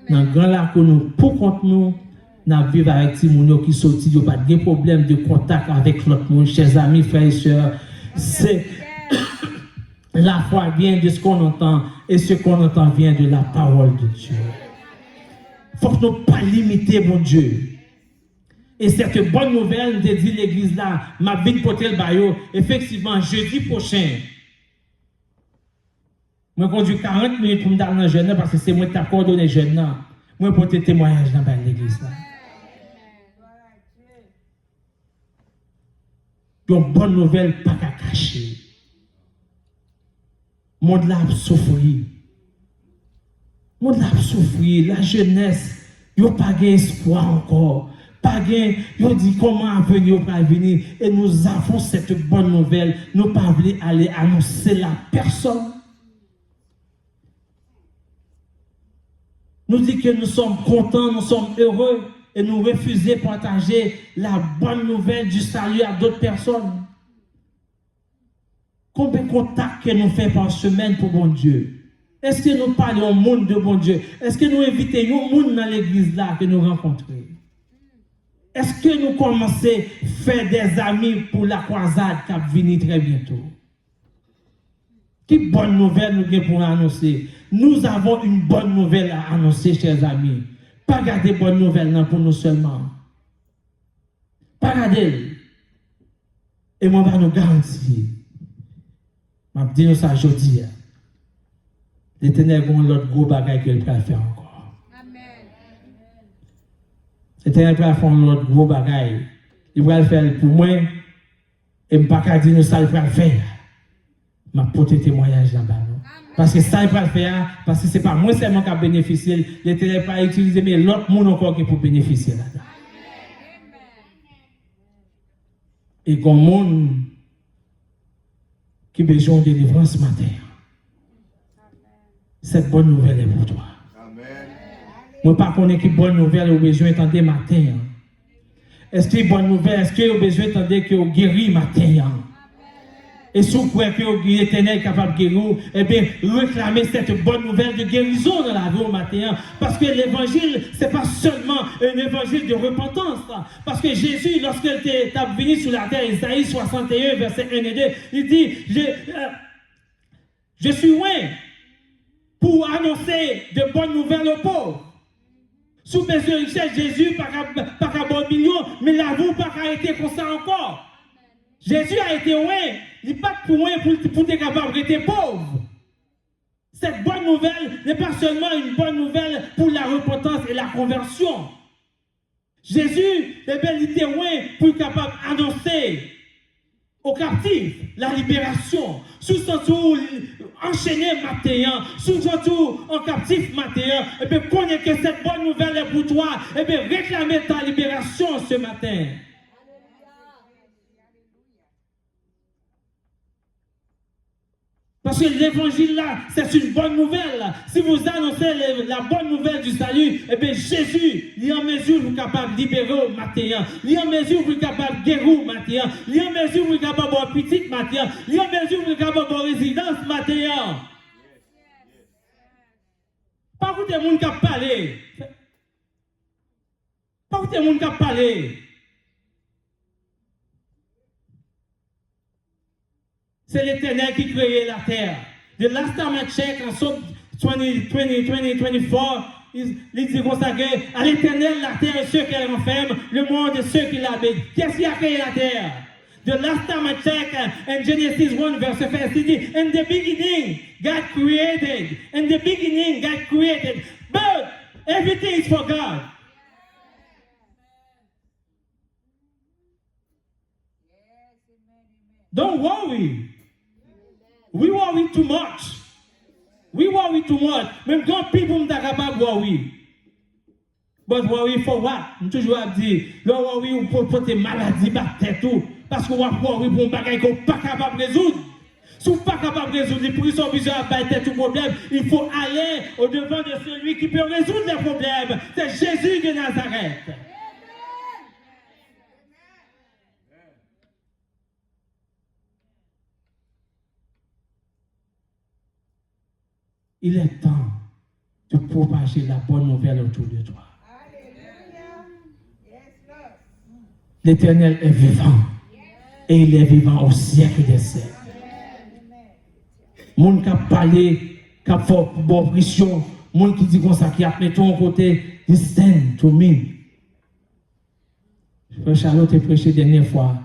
Dans le grand lac nous pour contre nous. Nous vivons avec des gens qui sont sortis. Il n'y a pas de problème de contact avec l'autre monde. Chers amis, frères et sœurs. C'est. La foi vient de ce qu'on entend et ce qu'on entend vient de la parole de Dieu. Il faut que nous ne pas limiter mon Dieu. Et cette bonne nouvelle de dire l'église là, ma vie pour le baillot, effectivement, jeudi prochain, moi je conduis 40 minutes pour me donner un jeune parce que c'est moi qui t'ai coordonné jeune. Moi pour te témoignage dans l'église là. Donc bonne nouvelle, pas qu'à cacher. Le monde là a souffert. Le monde là a souffert. La jeunesse, il n'y a pas d'espoir encore. Pas gain, il dit comment venir pour venir. Et nous avons cette bonne nouvelle. Nous ne pouvons pas aller annoncer la personne. Nous disons que nous sommes contents, nous sommes heureux. Et nous refusons de partager la bonne nouvelle du salut à d'autres personnes. Combien de contacts que nous faisons par semaine pour bon Dieu? Est-ce que nous parlons au monde de bon Dieu? Est-ce que nous invitons le monde dans l'église là que nous rencontrons? Est-ce que nous commençons à faire des amis pour la croisade qui va venir très bientôt? Quelle bonne nouvelle nous avons pour annoncer? Nous avons une bonne nouvelle à annoncer, chers amis. Pas garder bonne nouvelle pour nous seulement. Pas pas regarder. Et moi, je vais nous garantir. Je vais dire ça aujourd'hui. L'Éternel a l'autre gros bagage qu'il peut faire encore. L'Éternel peut faire l'autre gros bagage. Il va le faire pour moi. Et je ne vais pas dire ça, il va le faire. Je vais porter témoignage là-bas. Parce que ça, il va le faire. Parce que ce n'est pas moi seulement qui a bénéficié. L'Éternel va utiliser, mais l'autre monde encore qui peut bénéficier là-dedans. Et comme monde qui a besoin de délivrance ce matin. Cette bonne nouvelle est pour toi. Amen. Moi, pas qu'on qui bonne nouvelle, au besoin d'entendre matin. Est-ce que bonne nouvelle, est-ce que au besoin d'entendre que vous guéri matin? Et si vous croyez que l'Éternel est capable de guérir, eh bien, réclamez cette bonne nouvelle de guérison dans la vie au matin. Parce que l'évangile, ce n'est pas seulement un évangile de repentance. Parce que Jésus, lorsqu'il était venu sur la terre, Isaïe 61, verset 1 et 2, il dit, je suis loin pour annoncer de bonnes nouvelles aux pauvres. Sous mes richesses, Jésus, pas qu'à bon million, mais la vie pas qu'à été comme ça encore. Jésus a été loin, il n'est pas pour loin pour être capable d'être pauvre. Cette bonne nouvelle n'est pas seulement une bonne nouvelle pour la repentance et la conversion. Jésus, il était loin pour être capable d'annoncer aux captifs la libération. Sous son tour enchaîné matin, sous son tour en captif matin, et bien connais que cette bonne nouvelle est pour toi, et bien réclamez ta libération ce matin. Parce que l'évangile là, c'est une bonne nouvelle. Si vous annoncez la bonne nouvelle du salut, eh bien Jésus, il est en mesure pour capable de libérer au matin. Il est en mesure pour capable de guérir au matin. Il est en mesure pour capable d'avoir petite matin. Il est en mesure pour capable d'avoir résidence matin. Pas que des gens qui parlent. Pas que des gens qui parlent. C'est l'Éternel qui créait la terre. The last time I checked, en Somme 2024, il dit comme ça que à l'Éternel, la terre et ceux qu'elle renferme, le monde et ceux qui l'habitent. Qu'est-ce qui a créé la terre? The last time I checked, in Genesis 1, verse 1, il dit, in the beginning, God created. In the beginning, God created. But everything is for God. Don't worry. We worry too much. We worry too much. Même quand people ne sont pas capables de worry. But worry for what? Je toujours dire, le worry pour porter maladie, battre tout. Parce qu'on va worry pour un bagage qu'on n'est pas capable de résoudre. Si vous n'êtes pas capable de résoudre les prix, sont besoin de battre tout problème. Il faut aller au-devant de celui qui peut résoudre les problèmes. C'est Jésus de Nazareth. Il est temps de propager la bonne nouvelle autour de toi. L'Éternel est vivant. Et il est vivant au siècle des siècles. Moun qui a parlé, qui a fait bonne pression, moun qui dit comme ça, qui a mis ton côté, listen to me. Frère Charlotte a prêché la dernière fois.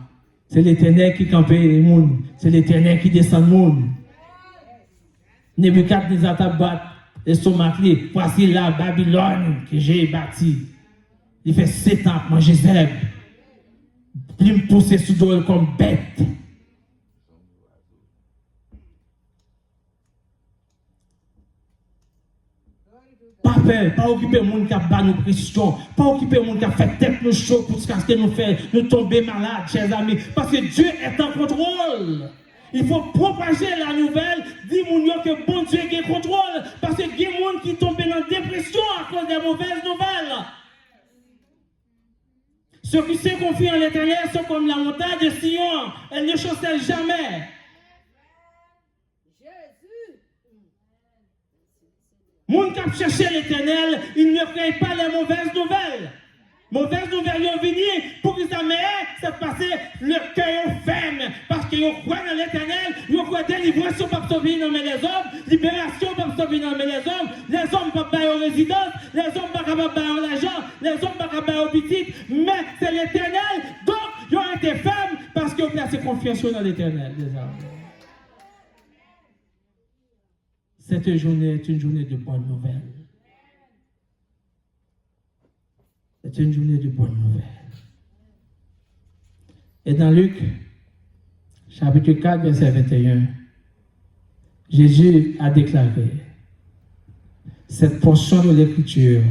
C'est l'Éternel qui campe les moun. C'est l'Éternel qui descend le monde. Nebuchadnezzar t'a battu l'estomac. Voici la Babylone que j'ai bâtie. Il fait 7 ans que moi j'ai zèbre. Il me pousse sous dos comme bête. Pas peur, pas occuper le monde qui a battu nos pressions, pas occuper le monde qui a fait tête nous chaud pour ce que nous fait, nous tomber malades, chers amis. Parce que Dieu est en contrôle. Il faut propager la nouvelle, dire que bon Dieu est en contrôle, parce qu'il y a des gens qui tombent dans la dépression à cause des mauvaises nouvelles. Ceux qui se confient en l'Éternel sont comme la montagne de Sion, elle ne chancelle jamais. Moun qui cherche l'Éternel, il ne crée pas les mauvaises nouvelles. Mauvaises nouvelles sont venues pour qu'ils s'amènent, c'est passer le cœur ferme. Parce qu'ils croient dans l'Éternel, ils croient délivrance par sauver dans les hommes, libération par sauver dans les hommes. Les hommes ne peuvent pas avoir résidence, les hommes ne peuvent pas avoir l'argent, les hommes ne peuvent pas avoir petite, mais c'est l'Éternel. Donc, été ferme parce que vous placez confiance dans l'Éternel. Cette journée est une journée de bonnes nouvelles. C'est une journée de bonnes nouvelles. Et dans Luc, chapitre 4, verset 21, Jésus a déclaré, cette portion de l'Écriture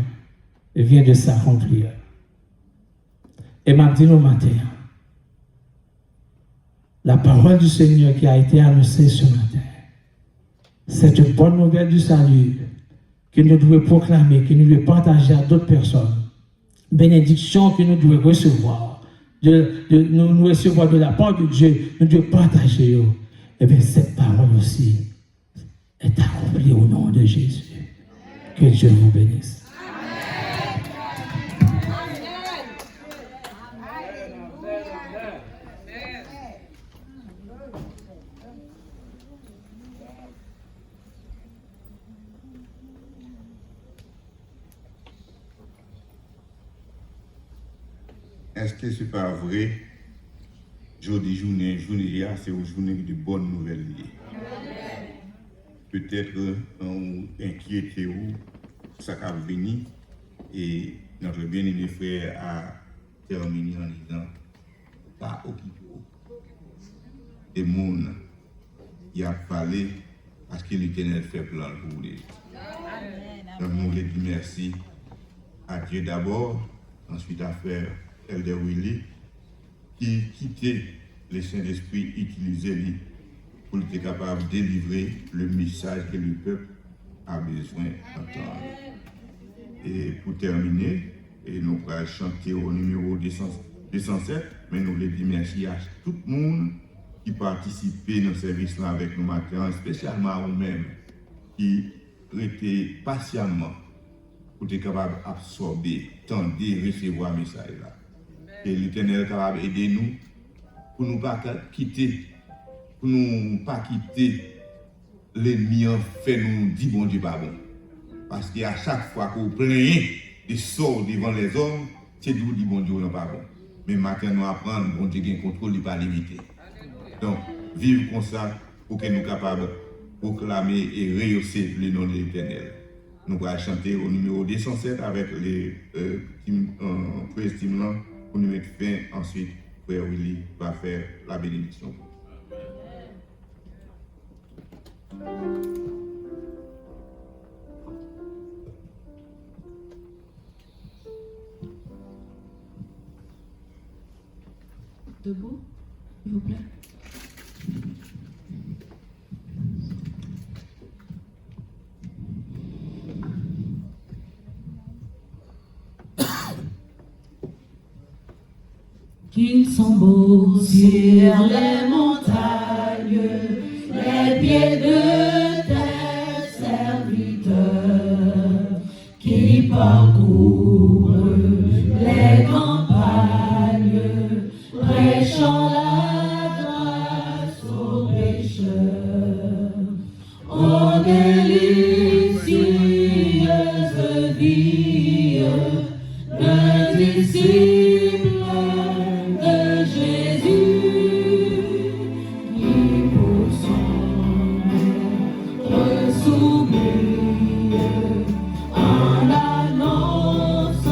vient de s'accomplir. Et m'a dit au matin, la parole du Seigneur qui a été annoncée ce matin, cette bonne nouvelle du salut que nous devons proclamer, que nous devons partager à d'autres personnes, bénédiction que nous devons recevoir, nous recevoir de la part de Dieu, nous devons partager. Et bien cette parole aussi est accomplie au nom de Jésus. Que Dieu vous bénisse. Est-ce que c'est pas vrai? Journée, c'est une journée de bonnes nouvelles. Peut-être inquiété ou ça va venir et notre bien-aimé frère a terminé en disant pas occupé. Des monde il a parlé parce que l'Éternel fait plan pour lui. Donc nous voulons dire merci à Dieu d'abord, ensuite à frère Elder Willy qui quittait le Saint-Esprit, utilisait lui pour être capable de délivrer le message que le peuple a besoin d'entendre. Et pour terminer, nous allons chanter au numéro 207, mais nous voulons dire merci à tout le monde qui participait dans ce service-là avec nous matin, spécialement à vous-même qui étaient patiemment pour être capable d'absorber, tendre, recevoir le message-là. Et l'Éternel est capable d'aider nous pour ne pas quitter, l'ennemi en fait nous dit bon Dieu pas bon. Parce qu'à chaque fois que vous plaignez des sorts devant les hommes, c'est d'où dit bon Dieu non pas bon. Mais maintenant nous apprenons bon Dieu qui contrôle, il pas limité. Donc vivre comme ça pour que nous soyons capables de proclamer et rehausser le nom de l'Éternel. Nous allons chanter au numéro 207 avec les presse stimulant pour nous mettre fin. Ensuite, Frère Willy va faire la bénédiction. Debout, s'il vous plaît. Qu'ils sont beaux sur les montagnes, les pieds de tes serviteurs qui parcourent les campagnes, prêchant la grâce aux pécheurs. Oh, délicieuse vie de disciples. En annonçant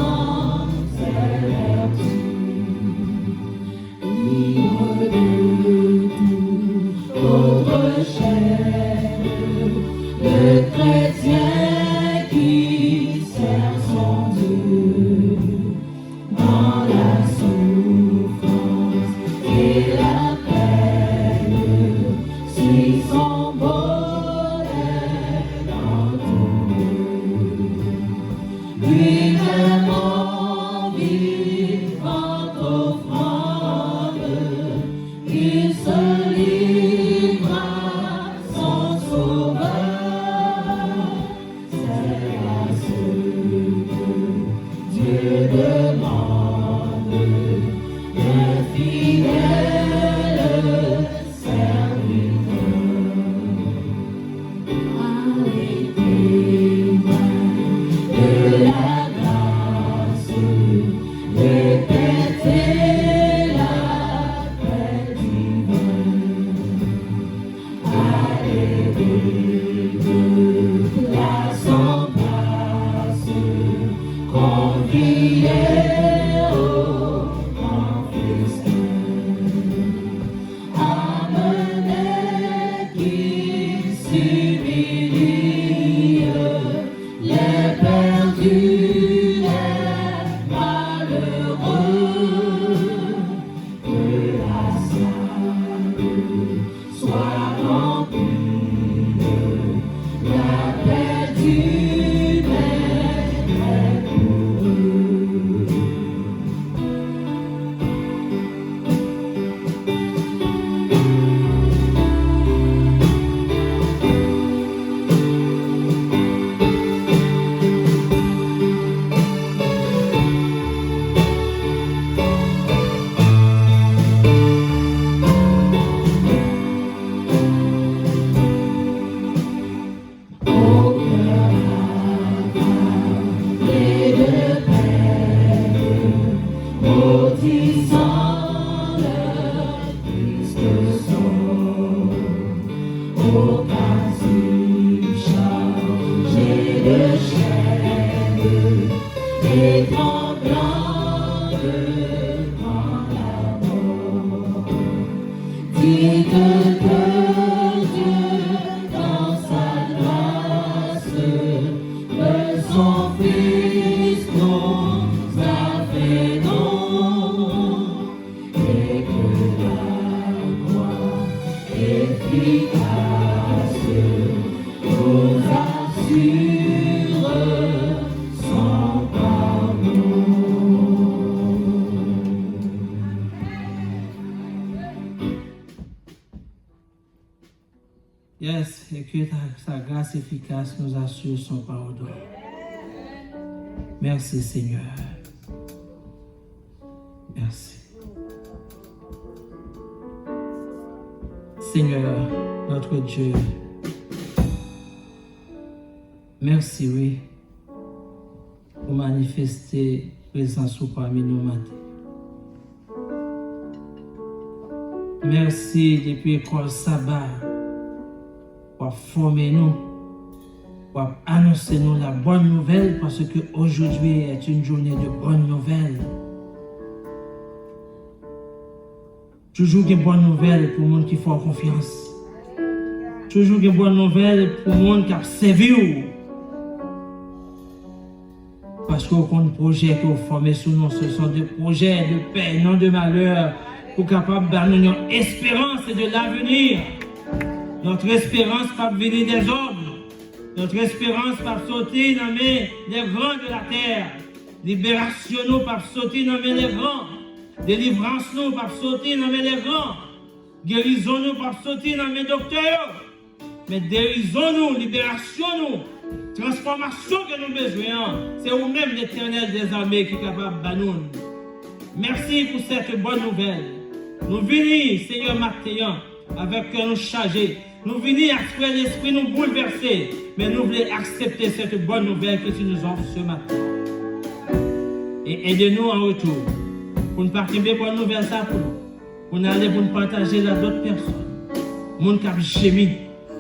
sans le Christ sont, au casu chargé de chaîne et tremblant devant la mort. Dites que Dieu, dans sa grâce, de son Fils nous a fait don, et que la croix efficace nous assure son pardon. Yes, et que sa grâce efficace nous assure son pardon. Merci Seigneur. Merci. Seigneur, notre Dieu, merci, oui, pour manifester présence parmi nous matin. Merci depuis l'école sabbat pour former nous, pour annoncer nous la bonne nouvelle, parce que aujourd'hui est une journée de bonnes nouvelles. Toujours des bonnes nouvelles pour les gens qui font confiance. Toujours des bonnes nouvelles pour les gens qui ont servi. Parce que les projets que vous formez sur nous, ce sont des projets de paix, non de malheur, pour capables de donner une espérance et de l'avenir. Notre espérance pas venir des hommes. Notre espérance pas sortir dans les grands de la terre. Libération nous pas sortir dans les grands. Délivrance nous pas sortir dans les grands. Guérison nous pas sortir dans les docteurs. Mais guérison nous, libération nous, transformation que nous avons besoin. C'est vous-même l'Éternel des armées qui est capable de nous. Merci pour cette bonne nouvelle. Nous venons, Seigneur Matéan, avec cœur nous chargé. Nous venons à ce l'esprit nous bouleverser, mais nous voulons accepter cette bonne nouvelle que tu nous offres ce matin. Et aidez-nous en retour pour nous partager bonne nouvelle ça pour nous. Pour nous aller pour nous partager à d'autres personnes. Monde qui a gémi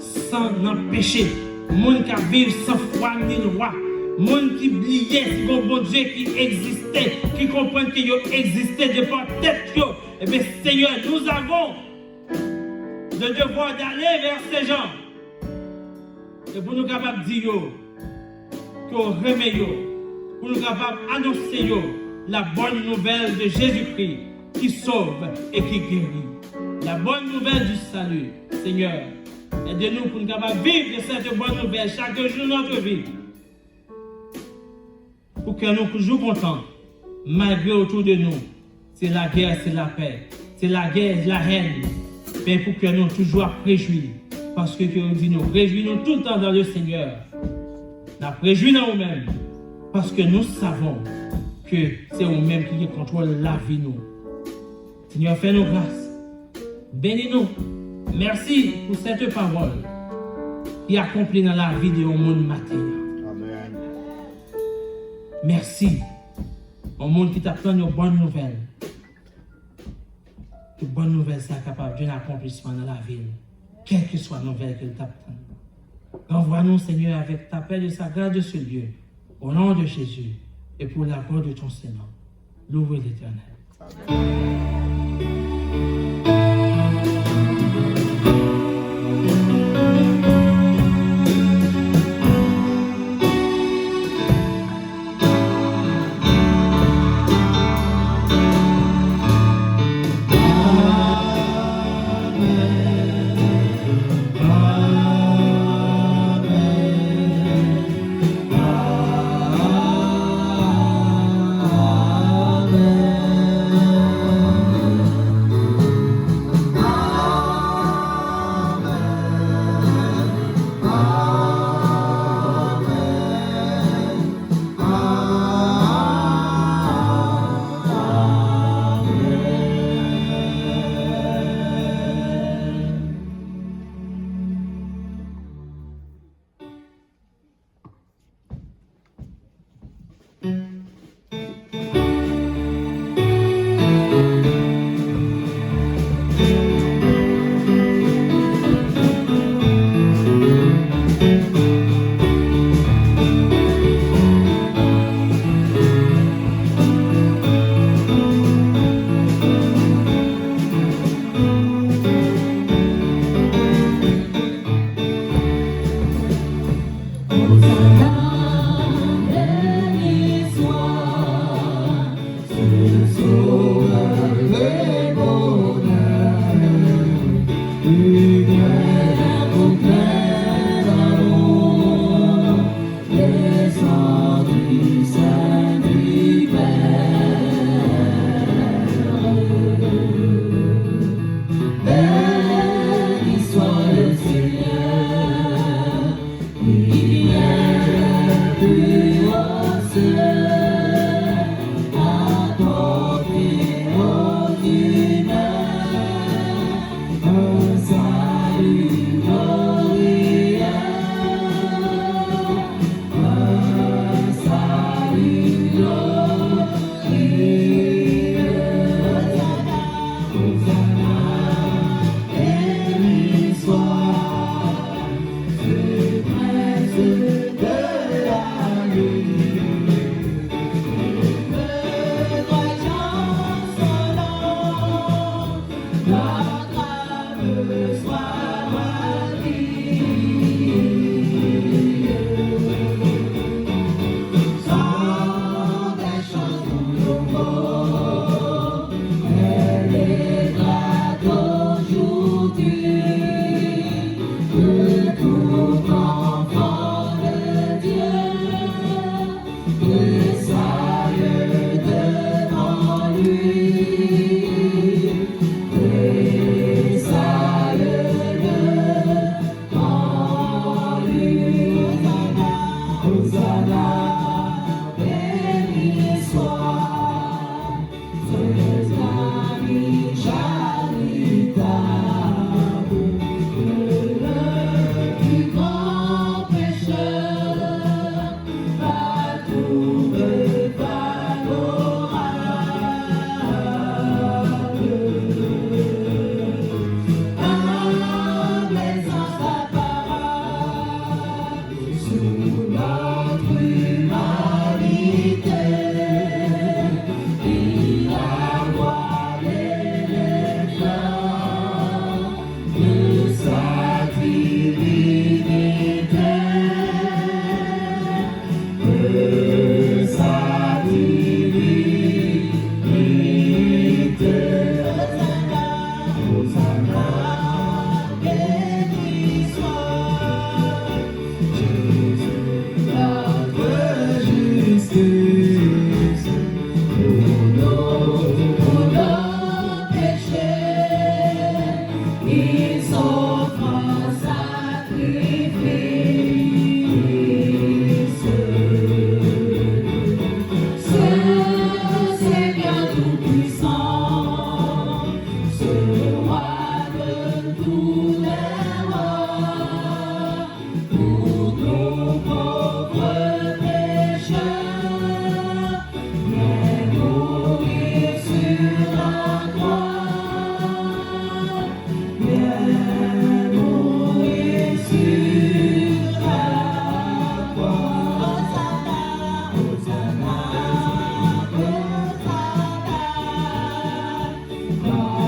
sans empêcher. Monde qui a vécu sans foi ni loi. Monde qui oubliait si bon Dieu qui existait, qui comprend qu'il existait de par tête. Eh bien Seigneur, nous avons le devoir d'aller vers ces gens. Et pour nous capables de dire que nous remettons, pour nous capables d'annoncer la bonne nouvelle de Jésus-Christ qui sauve et qui guérit. La bonne nouvelle du salut. Seigneur, aidez-nous pour nous capables de vivre de cette bonne nouvelle chaque jour de notre vie. Pour que nous soyons toujours contents, malgré autour de nous, c'est la guerre, c'est la paix, c'est la guerre, la haine. Mais pour que nous toujours réjouir, parce que nous dit nous réjouissons tout le temps dans le Seigneur. Nous réjouissons nous-mêmes, parce que nous savons que c'est nous-mêmes qui contrôlent la vie nous. Seigneur, fais-nous grâce, bénis-nous. Merci pour cette parole qui accomplit dans la vie de mon monde matin. Amen. Merci au monde qui t'apprend nos bonnes nouvelles. Que bonne nouvelle soit capable d'un accomplissement dans la ville, quelle que soit la nouvelle qu'elle t'apprend. Renvoie-nous, Seigneur, avec ta paix de sa grâce de ce lieu, au nom de Jésus, et pour la gloire de ton Seigneur. Louez l'Éternel. Amen. God.